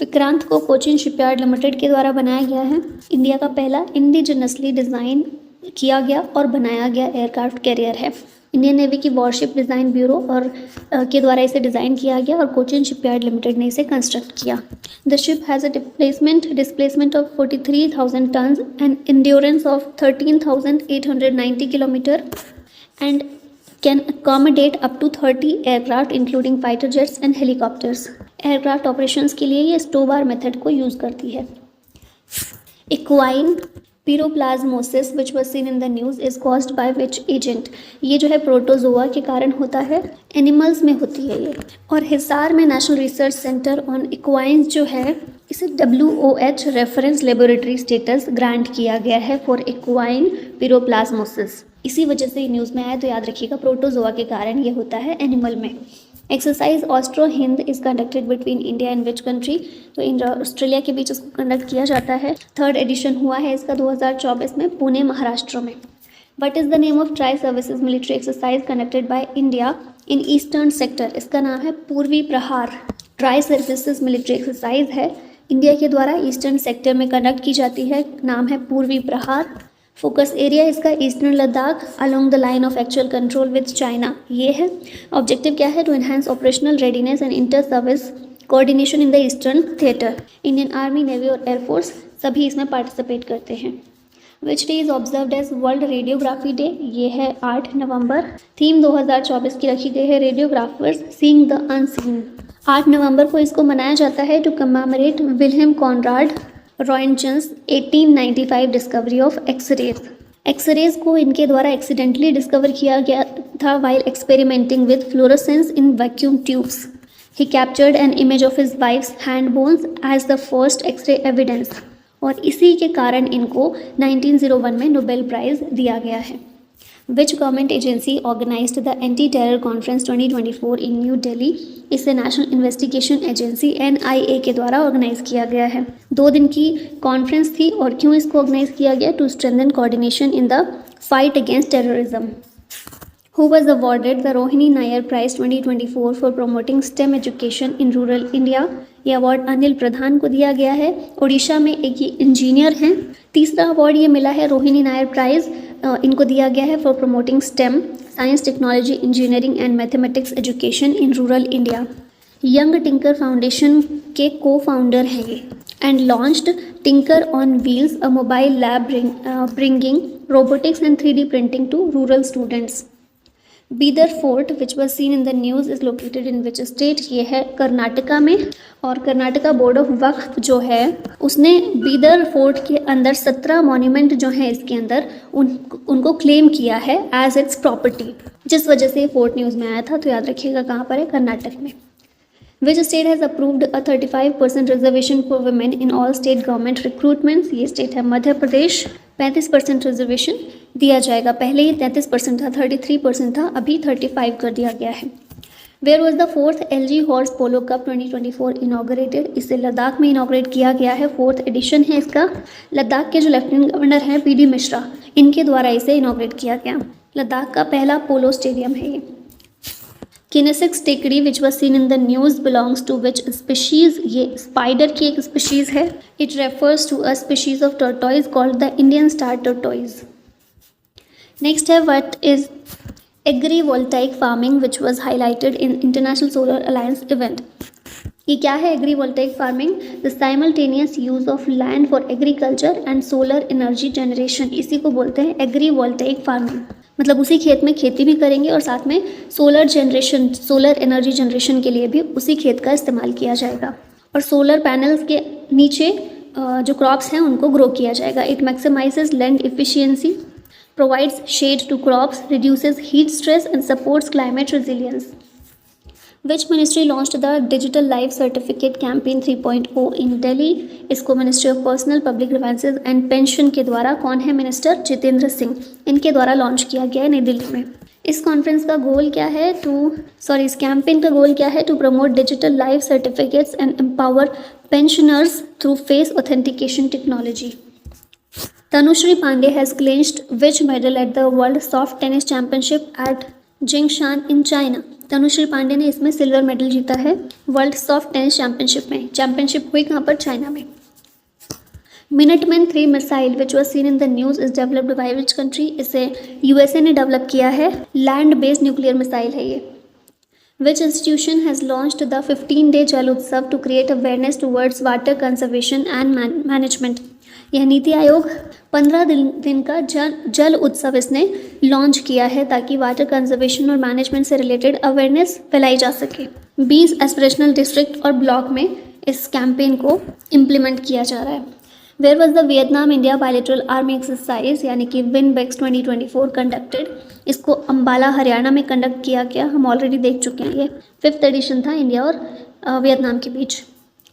Vikrant को कोचिन शिपयार्ड लिमिटेड के द्वारा बनाया गया है। इंडिया का पहला इंडिजिनसली डिज़ाइन किया गया और बनाया गया एयरक्राफ्ट कैरियर है। इंडियन नेवी की वॉरशिप डिज़ाइन ब्यूरो और के द्वारा इसे डिज़ाइन किया गया और कोचिन शिपयार्ड लिमिटेड ने इसे कंस्ट्रक्ट किया। The ship has a displacement of 43,000 tons and endurance of 13,890 kilometre and can accommodate up to 30 aircraft including fighter jets and helicopters. Aircraft operations के लिए ये स्टोबार मेथड को यूज़ करती है। Equine piroplasmosis which was seen in the news is caused by which agent. ये जो है प्रोटोजोआ के कारण होता है, एनिमल्स में होती है ये। और हिसार में नेशनल रिसर्च सेंटर ऑन इक्वाइन्स जो है इसे WOH reference laboratory status grant किया गया है फॉर इक्वाइन पिरोप्लाज्मोसिस। इसी वजह से न्यूज़ में आया, तो याद रखिएगा प्रोटोजोआ के कारण ये होता है एनिमल में। Exercise Austro Hind is conducted between India and which country. तो इंडिया और ऑस्ट्रेलिया के बीच इसको कंडक्ट किया जाता है। 3rd एडिशन हुआ है इसका 2024 में पुणे महाराष्ट्र में। What is the name of tri services military exercise conducted by India in eastern sector. इसका नाम है पूर्वी प्रहार। ट्राई सर्विसेज मिलिट्री एक्सरसाइज है, इंडिया के द्वारा ईस्टर्न सेक्टर में कंडक्ट की जाती है, नाम है पूर्वी प्रहार। फोकस एरिया इसका eastern Ladakh along the line of actual control with China ये है। ऑब्जेक्टिव क्या है? To enhance operational readiness and inter service coordination in the eastern theatre. Indian army, navy और एयरफोर्स सभी इसमें पार्टिसिपेट करते हैं। Which day is observed as world radiography day. ये है 8 नवंबर। थीम 2024 की रखी गई है रेडियोग्राफर्स सीइंग द अनसीन। 8 नवंबर को इसको मनाया जाता है to commemorate Wilhelm Conrad Roentgen's 1895 discovery of X-rays. X-rays को इनके द्वारा एक्सीडेंटली डिस्कवर किया गया था while experimenting with fluorescence in vacuum tubes. He captured an image of his wife's hand bones as the first X-ray evidence. और इसी के कारण इनको 1901 में नोबेल प्राइज़ दिया गया है। Which government agency organised the anti terror conference 2024 in New Delhi? इसे नेशनल इन्वेस्टिगेशन एजेंसी NIA के द्वारा ऑर्गेनाइज किया गया है। 2 दिन की कॉन्फ्रेंस थी और क्यों इसको ऑर्गेनाइज किया गया? To strengthen coordination in the fight against terrorism. Who was awarded the Rohini Nayar Prize 2024 for promoting STEM education in rural India? ये अवार्ड अनिल प्रधान को दिया गया है। उड़ीसा में एक ये इंजीनियर हैं। तीसरा अवार्ड ये मिला है रोहिणी नायर प्राइज़, इनको दिया गया है for promoting STEM science technology engineering and mathematics education in rural India. Young tinker foundation के को फाउंडर हैं ये। And launched tinker on wheels, a mobile lab bringing robotics and 3D printing to rural students. Bidar fort which was seen in the news is located in which state? ये है कर्नाटका में। और कर्नाटका बोर्ड ऑफ वक्फ जो है उसने बीदर फोर्ट के अंदर 17 मॉन्यूमेंट जो है इसके अंदर उनको क्लेम किया है एज इट्स प्रॉपर्टी, जिस वजह से फोर्ट न्यूज़ में आया था। तो याद रखिएगा कहाँ पर है? कर्नाटक में। Which state has approved a 35% reservation for women in all state government recruitments? ये स्टेट है मध्य प्रदेश। 35% रिजर्वेशन दिया जाएगा। पहले ही 33% था, 33% था, अभी 35 कर दिया गया है। Where was the 4th LG horse polo cup 2024 inaugurated? इसे लद्दाख में इनाग्रेट किया गया है। 4th एडिशन है इसका। लद्दाख के जो लेफ्टिनेंट गवर्नर हैं PD मिश्रा, इनके द्वारा इसे इनाग्रेट किया गया। लद्दाख का पहला पोलो स्टेडियम है ये। Kinixys Tekdi which was seen in the news belongs to which species? ये स्पाइडर की एक स्पीशीज़ है। It refers to a species of tortoise called the Indian star tortoise. Next है what is agrivoltaic farming which was highlighted in international solar alliance event? ये क्या है agrivoltaic farming? The simultaneous use of land for agriculture and solar energy generation, इसी को बोलते हैं एग्रीवोल्टाइक फार्मिंग। मतलब उसी खेत में खेती भी करेंगे और साथ में सोलर एनर्जी जनरेशन के लिए भी उसी खेत का इस्तेमाल किया जाएगा। और सोलर पैनल्स के नीचे जो क्रॉप्स हैं उनको ग्रो किया जाएगा। It maximises land efficiency, provides shade to crops, reduces heat stress and supports climate resilience. Which ministry launched the Digital Life Certificate Campaign 3.0 in Delhi? इसको ministry of personnel public grievances and pension के द्वारा, कौन है मिनिस्टर? जितेंद्र सिंह, इनके द्वारा लॉन्च किया गया है नई दिल्ली में। इस कॉन्फ्रेंस का गोल क्या है? इस कैंपेन का गोल क्या है? To promote digital life certificates and empower pensioners through face authentication technology. Tanushree Pandey has clinched which medal at the World Soft Tennis Championship at Jingshan in China? Tanushree Pandey ने इसमें सिल्वर मेडल जीता है वर्ल्ड सॉफ्ट टेनिस चैंपियनशिप में। चैंपियनशिप हुई कहाँ पर? चाइना में। Minuteman 3 missile which was seen in the news is developed by which country? इसे USA ने डेवलप किया है। लैंड बेस्ड न्यूक्लियर मिसाइल है ये। Which institution has launched the 15-day Jal Utsav to create awareness towards water conservation and management? यह नीति आयोग 15 दिन का जल उत्सव इसने लॉन्च किया है ताकि वाटर कंजर्वेशन और मैनेजमेंट से रिलेटेड अवेयरनेस फैलाई जा सके। 20 एस्पिरेशनल डिस्ट्रिक्ट और ब्लॉक में इस कैंपेन को इम्प्लीमेंट किया जा रहा है। Where was the Vietnam India bilateral army exercise यानी कि विनबेक्स 2024 कंडक्टेड? इसको अम्बाला हरियाणा में कंडक्ट किया गया। हम ऑलरेडी देख चुके हैं, ये 5th एडिशन था इंडिया और वियतनाम के बीच।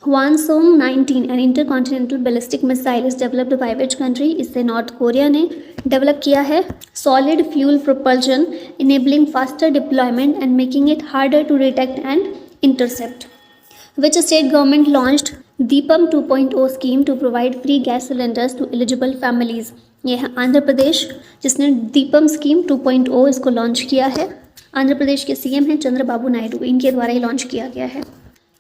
Hwasong 19 an intercontinental ballistic missile is developed by which country? इससे नॉर्थ कोरिया ने डेवलप किया है। Solid fuel propulsion enabling faster deployment and making it harder to detect and intercept. Which state government launched Deepam 2.0 scheme to provide free gas cylinders to eligible families? ये है आंध्र प्रदेश, जिसने दीपम स्कीम 2.0 इसको लॉन्च किया है। आंध्र प्रदेश के CM हैं चंद्रबाबू नायडू, इनके द्वारा ही लॉन्च किया गया है।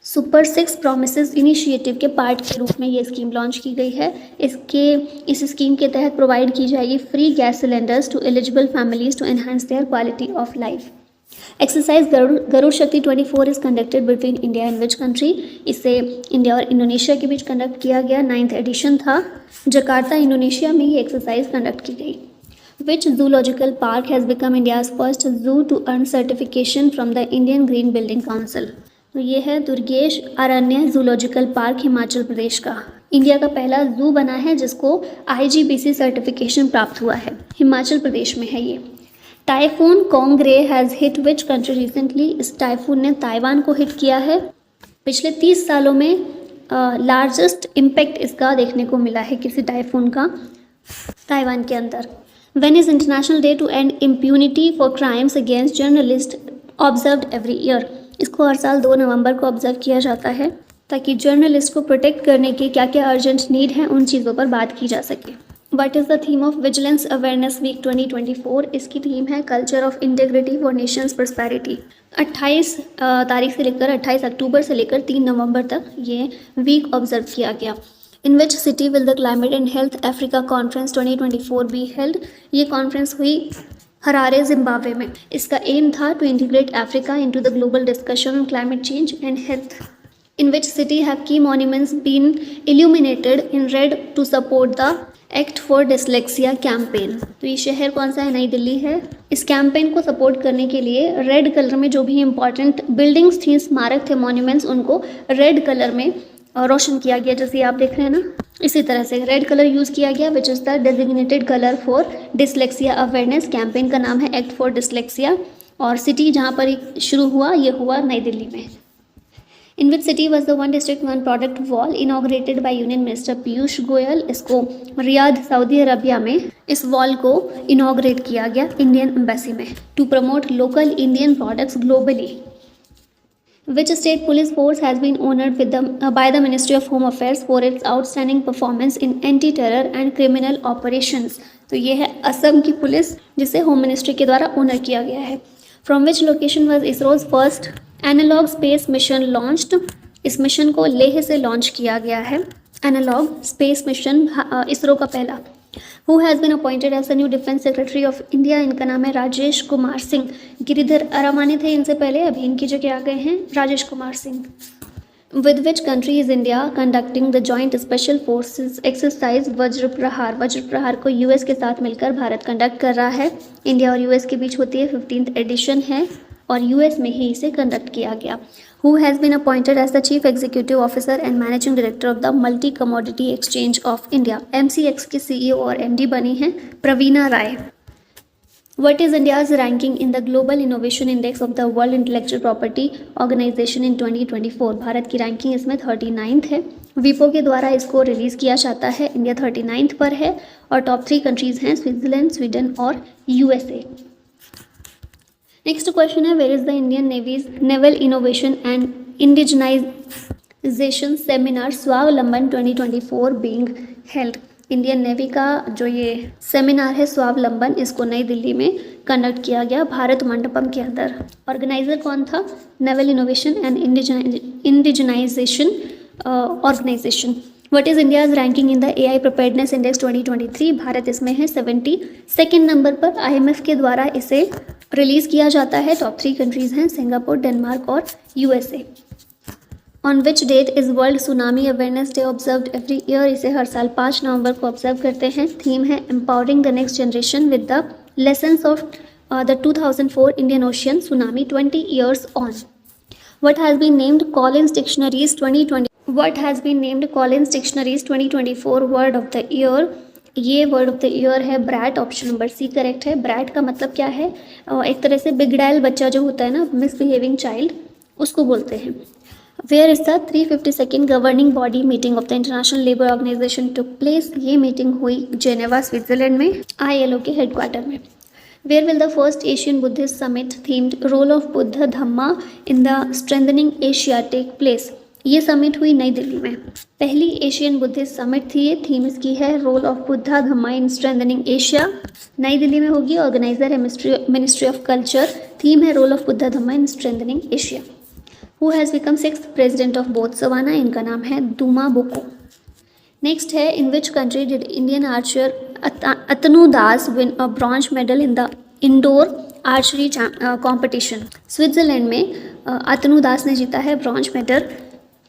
सुपर 6 प्रोमिसेस इनिशिएटिव के पार्ट के रूप में ये स्कीम लॉन्च की गई है। इस स्कीम के तहत प्रोवाइड की जाएगी free gas cylinders to eligible families to enhance their quality of life. Exercise Garud Shakti 24 is conducted between India and which country? इसे इंडिया और इंडोनेशिया के बीच कंडक्ट किया गया। 9th एडिशन था। जकार्ता इंडोनेशिया में ये एक्सरसाइज कंडक्ट की गई। Which zoological park has become India's first zoo to earn certification from the Indian Green Building Council? तो ये है दुर्गेश अरण्य जूलॉजिकल पार्क हिमाचल प्रदेश का। इंडिया का पहला जू बना है जिसको IGBC सर्टिफिकेशन प्राप्त हुआ है। हिमाचल प्रदेश में है ये। Typhoon Kongre has hit which country recently? इस टाइफून ने ताइवान को हिट किया है। पिछले 30 सालों में लार्जेस्ट इम्पैक्ट इसका देखने को मिला है किसी टाइफून का ताइवान के अंदर। When is International Day to End Impunity for Crimes Against Journalists observed every year? इसको हर साल 2 नवंबर को ऑब्जर्व किया जाता है ताकि जर्नलिस्ट को प्रोटेक्ट करने के क्या क्या अर्जेंट नीड हैं उन चीज़ों पर बात की जा सके। What is the theme of Vigilance Awareness Week 2024? इसकी थीम है culture of integrity for Nations prosperity. 28 तारीख से लेकर 28 अक्टूबर से लेकर 3 नवंबर तक ये वीक ऑब्जर्व किया गया। In which city will the climate and health Africa conference 2024 be held? ये कॉन्फ्रेंस हुई हरारे जिम्बाब्वे में। इसका एम था to integrate Africa into the global discussion on climate change and health. In which city have key monuments been illuminated in red to support the act for dyslexia campaign? तो ये शहर कौन सा है? नई दिल्ली है। इस कैंपेन को सपोर्ट करने के लिए रेड कलर में जो भी इंपॉर्टेंट बिल्डिंग्स थी, स्मारक थे, मॉन्यूमेंट्स, उनको रेड कलर में रोशन किया गया, जैसे आप देख रहे हैं ना, इसी तरह से रेड कलर यूज़ किया गया which is the designated colour for dyslexia awareness. Campaign का नाम है एक्ट फॉर डिसलेक्सिया और सिटी जहाँ पर शुरू हुआ ये हुआ नई दिल्ली में। In which city was the one district one product wall inaugurated by union minister Piyush Goyal? इसको रियाद सऊदी अरबिया में इस वॉल को इनॉग्रेट किया गया इंडियन एम्बेसी में to promote local Indian products globally. Which state police force has been honored by the Ministry of Home Affairs for its outstanding performance in anti-terror and criminal operations? तो ये है असम की पुलिस जिसे होम मिनिस्ट्री के द्वारा ऑनर किया गया है। From which location was ISRO's first analog space mission launched? इस मिशन को लेह से लॉन्च किया गया है। एनालॉग स्पेस मिशन इसरो का पहला। Who has been appointed as the new Defense Secretary of India? इनका नाम है राजेश कुमार सिंह। गिरिधर अरामाने थे इनसे पहले, अभी इनकी जगह आ गए हैं Rajesh Kumar Singh. With which country is India conducting the joint special forces exercise वज्र प्रहार? वज्र प्रहार को यूएस के साथ मिलकर भारत कंडक्ट कर रहा है। इंडिया और यूएस के बीच होती है, 15th एडिशन है और यूएस में ही इसे कंडक्ट किया गया। Who has been appointed as the Chief Executive Officer and Managing Director of the Multi Commodity Exchange of India? MCX की CEO और MD बनी हैं प्रवीणा राय। What is India's ranking in the Global Innovation Index of the World Intellectual Property Organization in 2024? Bharat की रैंकिंग इसमें 39th है। विपो के द्वारा इसको रिलीज़ किया जाता है। इंडिया 39th पर है और टॉप 3 कंट्रीज़ हैं स्विट्ज़रलैंड, स्वीडन और USA। नेक्स्ट क्वेश्चन है where is the Indian navy's naval innovation and indigenisation seminar Swavlamban 2024 being held? Indian navy का जो ये सेमिनार है स्वावलंबन, इसको नई दिल्ली में कंडक्ट किया गया भारत मंडपम के अंदर। ऑर्गेनाइजर कौन था? Naval innovation and indigenisation organisation. What is India's ranking in the AI preparedness index 2023? Bharat इसमें है 72nd नंबर पर। IMF के द्वारा इसे रिलीज़ किया जाता है। टॉप 3 कंट्रीज़ हैं सिंगापुर, डेनमार्क और USA। On which that is world tsunami awareness day observed every year? इसे हर साल 5 नवंबर को ऑब्जर्व करते हैं। थीम है empowering the next generation with the lessons of the 2004 Indian ocean tsunami 20 years on। What has been named Collins Dictionaries 2024 word of the year? ये वर्ड ऑफ द ईयर है brat, option number C correct है। ब्रैट का मतलब क्या है? एक तरह से बिगड़ैल बच्चा जो होता है ना, मिसबिहेविंग चाइल्ड, उसको बोलते हैं। Where is the 352nd governing body meeting of the international labour organisation took place? ये मीटिंग हुई जेनेवा स्विट्जरलैंड में ILO के हेडक्वार्टर में। Where will the first Asian Buddhist summit themed role of Buddha Dhamma in the strengthening Asia take place? ये समिट हुई नई दिल्ली में। पहली एशियन बुद्धिस्ट समिट थी ये। थीम इसकी है role of Buddha Dhamma in strengthening Asia. New Delhi में होगी। ऑर्गेनाइजर है मिनिस्ट्री ऑफ कल्चर। थीम है role of Buddha Dhamma in strengthening Asia. Who has become 6th president of Botswana? इनका नाम है दुमा बोको। नेक्स्ट है in which country did Indian archer Atanu Das win a bronze medal in the indoor archery competition? Switzerland में अतनु दास ने जीता है bronze medal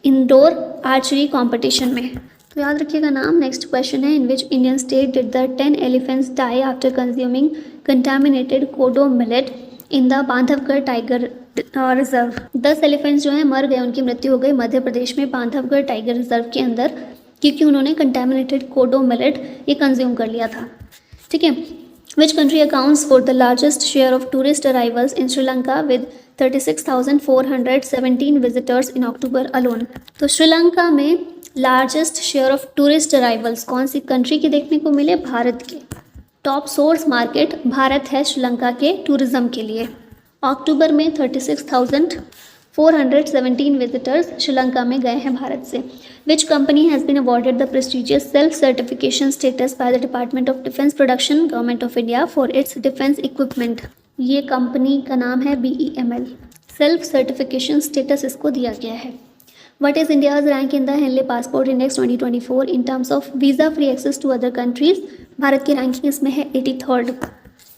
indoor archery competition में। तो याद रखिएगा नाम। नेक्स्ट क्वेश्चन है in which Indian state did the 10 elephants die after consuming contaminated kodo millet in the Bandhavgarh tiger reserve? 10 elephants जो हैं मर गए, उनकी मृत्यु हो गई मध्य प्रदेश में बांधवगढ़ टाइगर रिजर्व के अंदर, क्योंकि उन्होंने कंटामिनेटेड कोडो मिलेट ये कंज्यूम कर लिया था। ठीक है। Which country accounts for the largest share of tourist arrivals in Sri Lanka with 36,417 visitors in October alone? तो श्रीलंका में largest share of tourist arrivals कौन सी कंट्री के देखने को मिले? भारत के। टॉप सोर्स मार्केट भारत है श्रीलंका के टूरिज्म के लिए। अक्टूबर में 36,417 विजिटर्स श्रीलंका में गए हैं भारत से। Which company has been awarded the prestigious self certification status by the department of defence production government of India for its defence equipment. ये कंपनी का नाम है BEML। सेल्फ सर्टिफिकेशन स्टेटस इसको दिया गया है। What is India's rank in the Henley Passport Index 2024 in terms of visa free access to other countries? Bharat की रैंकिंग इसमें है 83rd।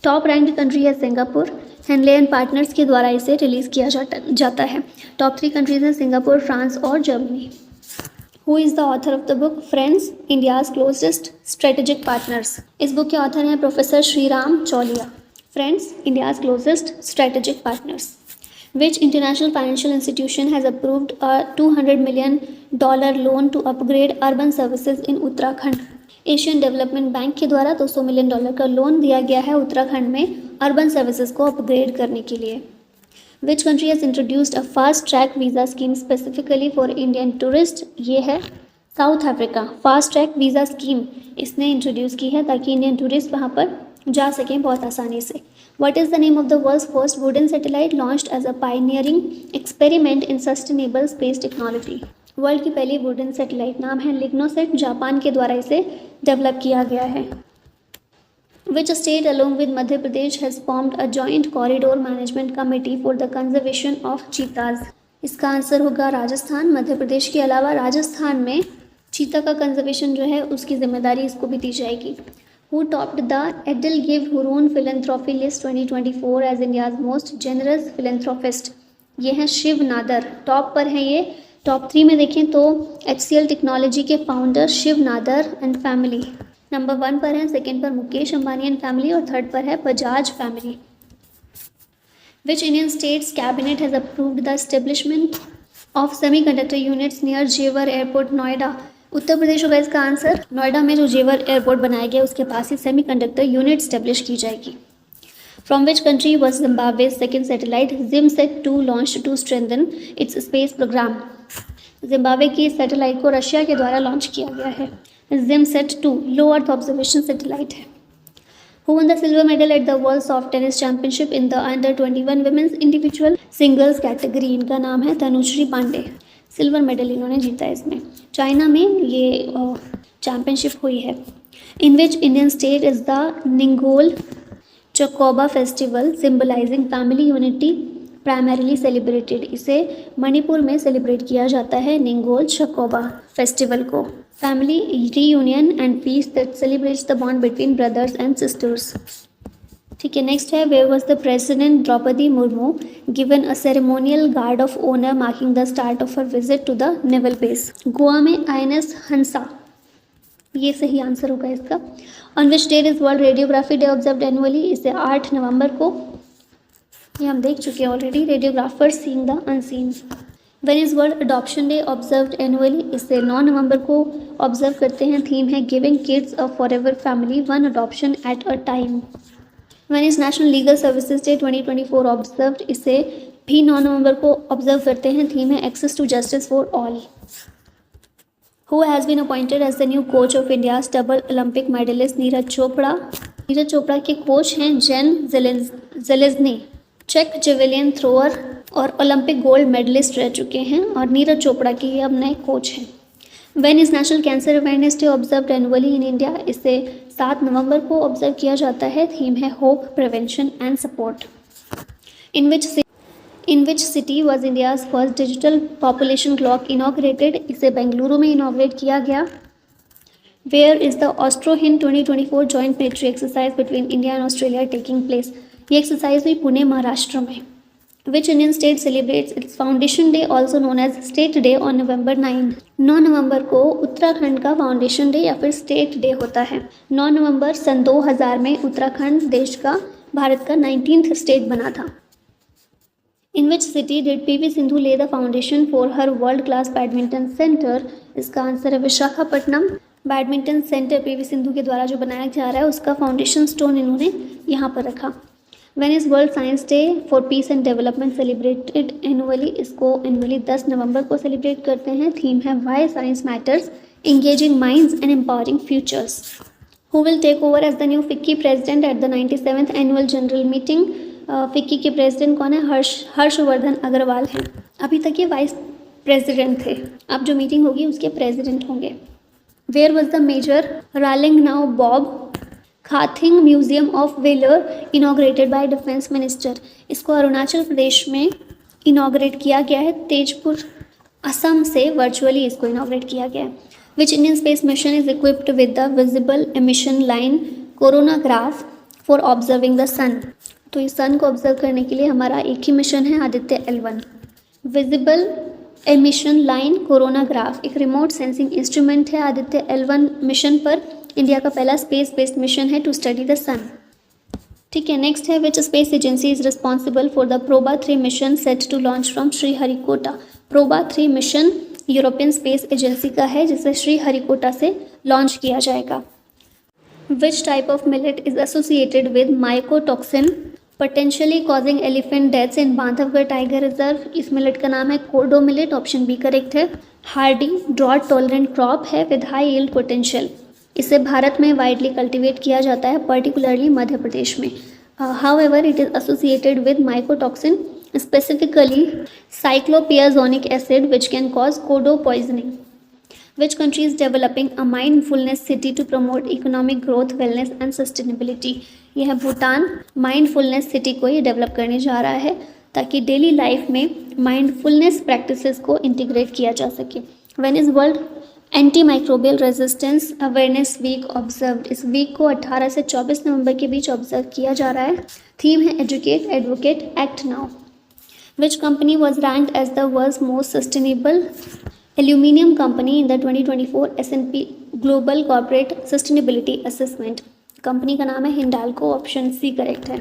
टॉप रैंक्ड कंट्री है सिंगापुर। हेनले एंड पार्टनर्स के द्वारा इसे रिलीज़ किया जाता है। टॉप 3 कंट्रीज हैं सिंगापुर, फ्रांस और Germany. Who is the author of the book friends India's closest strategic partners? इस बुक के ऑथर हैं professor Shriram Chauliya. Friends India's closest strategic partners. Which international financial institution has approved a $200 million loan to upgrade urban services in Uttarakhand? Asian development bank के द्वारा $200 मिलियन का लोन दिया गया है उत्तराखंड में अर्बन सर्विसेज को अपग्रेड करने के लिए। Which country has introduced a fast track visa scheme specifically for Indian tourists? ये है south Africa. Fast track visa scheme इसने इंट्रोड्यूस की है ताकि इंडियन टूरिस्ट वहाँ पर जा सकें बहुत आसानी से। What is the name of the world's first wooden satellite launched as a pioneering experiment in sustainable space technology? World की पहली वुडन सैटेलाइट नाम है लिग्नोसेट। जापान के द्वारा इसे डेवलप किया गया है। Which state along with Madhya Pradesh has formed a joint corridor management committee for the conservation of cheetahs? इसका आंसर होगा राजस्थान। मध्य प्रदेश के अलावा राजस्थान में चीता का कंजर्वेशन जो है उसकी जिम्मेदारी इसको भी दी जाएगी। Who topped the Edelweiss Hurun Philanthropy List 2024 as India's most generous philanthropist? ये हैं शिव नादर। टॉप पर हैं ये। टॉप 3 में देखें तो HCL टेक्नोलॉजी के founder Shiv Nadar and family number 1 पर हैं, सेकेंड पर मुकेश अंबानी एंड फैमिली और थर्ड पर है Bajaj family. Which Indian state's cabinet has approved the establishment of semiconductor units near जेवर एयरपोर्ट नोएडा? उत्तर प्रदेश होगा इसका आंसर। नोएडा में जो जेवर एयरपोर्ट बनाया गया उसके पास ही सेमीकंडक्टर यूनिट स्टेब्लिश की जाएगी। From which country was Zimbabwe's second satellite ZimSat two launch to strengthen its space program? Zimbabwe की सैटेलाइट को रशिया के द्वारा लॉन्च किया गया है। ZimSat two low earth observation satellite है। Who won the silver medal at the World Soft Tennis Championship in the Under-21 Women's Individual Singles category? इनका नाम है तनुश्री पांडे। सिल्वर मेडल इन्होंने जीता है इसमें। चाइना में ये चैम्पियनशिप हुई है। In which Indian state is the Ningol Chakouba festival symbolizing family unity primarily celebrated? इसे मणिपुर में सेलिब्रेट किया जाता है निंगोल चकोबा फेस्टिवल को। Family reunion and peace that celebrates the bond between brothers and sisters. ठीक है, नेक्स्ट है where was the president Droupadi Murmu given a ceremonial guard of honour marking the start of her visit to the naval base? Goa में INS हंसा, ये सही आंसर होगा इसका। On which date is world radiography day observed annually? इसे 8 नवंबर को, ये हम देख चुके हैं already, radiographers seeing the unseen. When is world adoption day observed annually? इसे 9 नवंबर को ऑब्जर्व करते हैं। थीम है giving kids a forever family one adoption at a time. When is national legal services day 2024 observed? इसे भी 9 नवंबर को ऑब्जर्व करते हैं। थीम है access to justice for all. Who has been appointed as the new coach of India's double Olympic medallist Neeraj Chopra? Neeraj Chopra के कोच हैं जेन जेलेज़नी। चेक जेवेलियन थ्रोअर और ओलंपिक गोल्ड मेडलिस्ट रह चुके हैं और नीरज चोपड़ा के अब नए कोच हैं। When is national cancer awareness day observed annually in India? इसे 7 नवंबर को ऑब्जर्व किया जाता है। थीम है hope prevention and support. In which city was India's first digital population clock inaugurated? इसे बेंगलुरु में इनॉग्रेट किया गया। Where is the AustraHind 2024 joint military exercise between India and Australia taking place? ये एक्सरसाइज हुई पुणे महाराष्ट्र में। Which Indian state celebrates its foundation day also known as state day on November 9? 9 नवंबर को उत्तराखंड का फाउंडेशन डे या फिर स्टेट डे होता है। 9 नवंबर सन 2000 में उत्तराखंड देश का भारत का 19th स्टेट बना था। In which city did PV Sindhu lay the foundation for her world class badminton centre? इसका आंसर है Visakhapatnam. Badminton centre PV Sindhu के द्वारा जो बनाया जा रहा है उसका फाउंडेशन स्टोन इन्होंने यहाँ पर रखा। When is World Science Day for Peace and Development celebrated annually? इसको एनुअली 10 नवंबर को सेलिब्रेट करते हैं। थीम है Why Science Matters, Engaging Minds and Empowering Futures. Who will take over as the new FICCI president at the 97th annual general meeting? FICCI के प्रेसिडेंट कौन है? हर्षवर्धन अग्रवाल हैं। अभी तक ये वाइस प्रेसिडेंट थे, अब जो मीटिंग होगी उसके प्रेसिडेंट होंगे। Where was the major Ralengnao Bob Khathing museum of valour inaugurated by defence minister? इसको अरुणाचल प्रदेश में इनॉग्रेट किया गया है, तेजपुर असम से वर्चुअली इसको इनॉग्रेट किया गया है। Which Indian space mission is equipped with the visible emission line coronagraph for observing the sun? तो इस सन को ऑब्जर्व करने के लिए हमारा एक ही मिशन है, Aditya L1। Visible emission line coronagraph एक रिमोट सेंसिंग इंस्ट्रूमेंट है, आदित्य L1 मिशन पर इंडिया का पहला स्पेस बेस्ड मिशन है टू स्टडी द सन। ठीक है, नेक्स्ट है which space agency is responsible for the Proba 3 mission set to launch from Sriharikota? Proba 3 mission European space agency का है जिसे श्रीहरिकोटा से लॉन्च किया जाएगा। Which type of millet is associated with mycotoxin potentially causing elephant deaths in Bandhavgarh tiger reserve? इस मिलेट का नाम है कोडो मिलेट, ऑप्शन बी करेक्ट है। हार्डी ड्रॉट टॉलरेंट क्रॉप है विद हाई यील्ड पोटेंशियल। इसे भारत में वाइडली कल्टीवेट किया जाता है, पर्टिकुलरली मध्य प्रदेश में। However it is associated with mycotoxin, specifically cyclopiazonic acid which can cause kodo poisoning. Which country is developing a mindfulness city to promote economic growth, wellness and sustainability? यह है भूटान। माइंडफुलनेस सिटी को ये डेवलप करने जा रहा है ताकि डेली लाइफ में माइंडफुलनेस प्रैक्टिसेस को इंटीग्रेट किया जा सके। When is world anti microbial resistance awareness week observed? इस वीक को 18 से 24 नवंबर के बीच ऑब्जर्व किया जा रहा है। थीम है educate, advocate, act now. Which company was ranked as the world's most sustainable aluminium company in the 2024 S&P global corporate sustainability assessment? Company का नाम है हिंडाल्को, ऑप्शन सी करेक्ट है।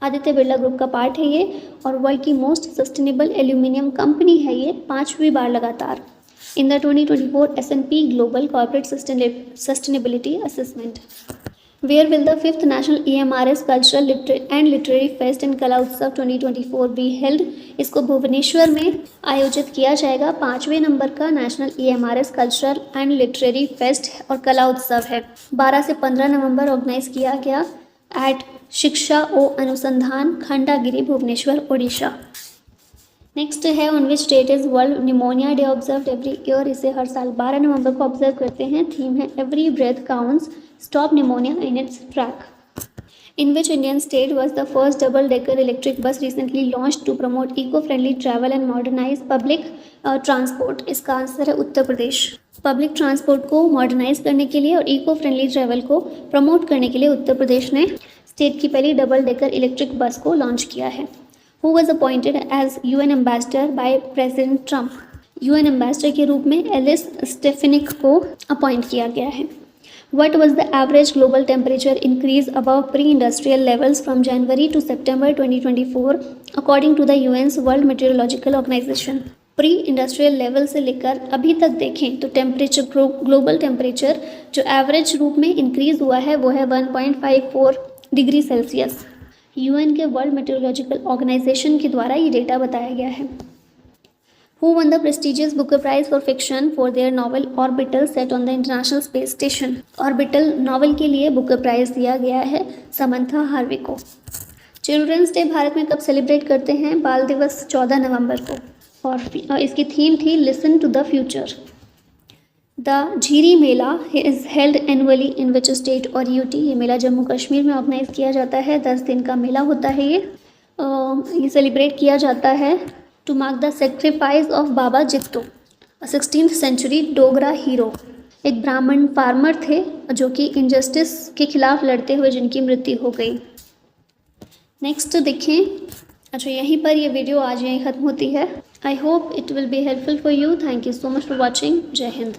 आदित्य बिरला ग्रुप का पार्ट है ये और वर्ल्ड की मोस्ट सस्टेनेबल एल्यूमिनियम कंपनी है ये 5वीं बार लगातार in the 2024 S&P global corporate sustainability assessment. Where will the 5th national EMRS cultural and literary fest and Kala Utsav 2024 be held? इसको भुवनेश्वर में आयोजित किया जाएगा। 5वें नंबर का national EMRS cultural and literary fest और कला उत्सव है। 12 से 15 नवंबर ऑर्गेनाइज किया गया एट शिक्षा ओ अनुसंधान खंडागिरी, भुवनेश्वर, ओडिशा। नेक्स्ट है on which date is world pneumonia day observed every year? इसे हर साल 12 नवंबर को ऑब्जर्व करते हैं। थीम है every breath counts, stop pneumonia in its track. In which Indian state was the first double-decker electric bus recently launched to promote eco-friendly travel and modernize public transport? इसका आंसर है उत्तर प्रदेश। पब्लिक ट्रांसपोर्ट को मॉडर्नाइज करने के लिए और इको फ्रेंडली ट्रैवल को प्रमोट करने के लिए उत्तर प्रदेश ने स्टेट की पहली डबल डेकर इलेक्ट्रिक बस को लॉन्च किया है। Who was appointed as UN ambassador by President Trump? UN ambassador के रूप में एलिस स्टेफेनिक को अपॉइंट किया गया है। What was the average global temperature increase above pre-industrial levels from January to September 2024 according to the UN's World Meteorological Organization? Pre industrial level से लेकर अभी तक देखें तो टेम्परेचर ग्लोबल टेम्परेचर जो एवरेज रूप में इंक्रीज हुआ है वो है 1.54 डिग्री सेल्सियस। यूएन के वर्ल्ड मेट्रोलॉजिकल ऑर्गेनाइजेशन के द्वारा ये डेटा बताया गया है। Who won the prestigious Booker Prize for Fiction for their novel Orbital set on the International Space Station? Orbital novel के लिए बुकर प्राइज दिया गया है समंथा हार्वे को। चिल्ड्रंस डे भारत में कब सेलिब्रेट करते हैं? बाल दिवस 14 नवंबर को और इसकी थीम थी listen to the future. The Jhiri mela is held annually in which state और यूटी? ये मेला जम्मू कश्मीर में ऑर्गेनाइज किया जाता है। 10 दिन का मेला होता है ये सेलिब्रेट किया जाता है to mark the sacrifice of Baba Jitto, 16th century Dogra hero. एक ब्राह्मण फार्मर थे जो कि इनजस्टिस के खिलाफ लड़ते हुए जिनकी मृत्यु हो गई। नेक्स्ट देखें, अच्छा यहीं पर ये वीडियो आज यहीं ख़त्म होती है। I hope it will be helpful for you. Thank you so much for watching. जय हिंद।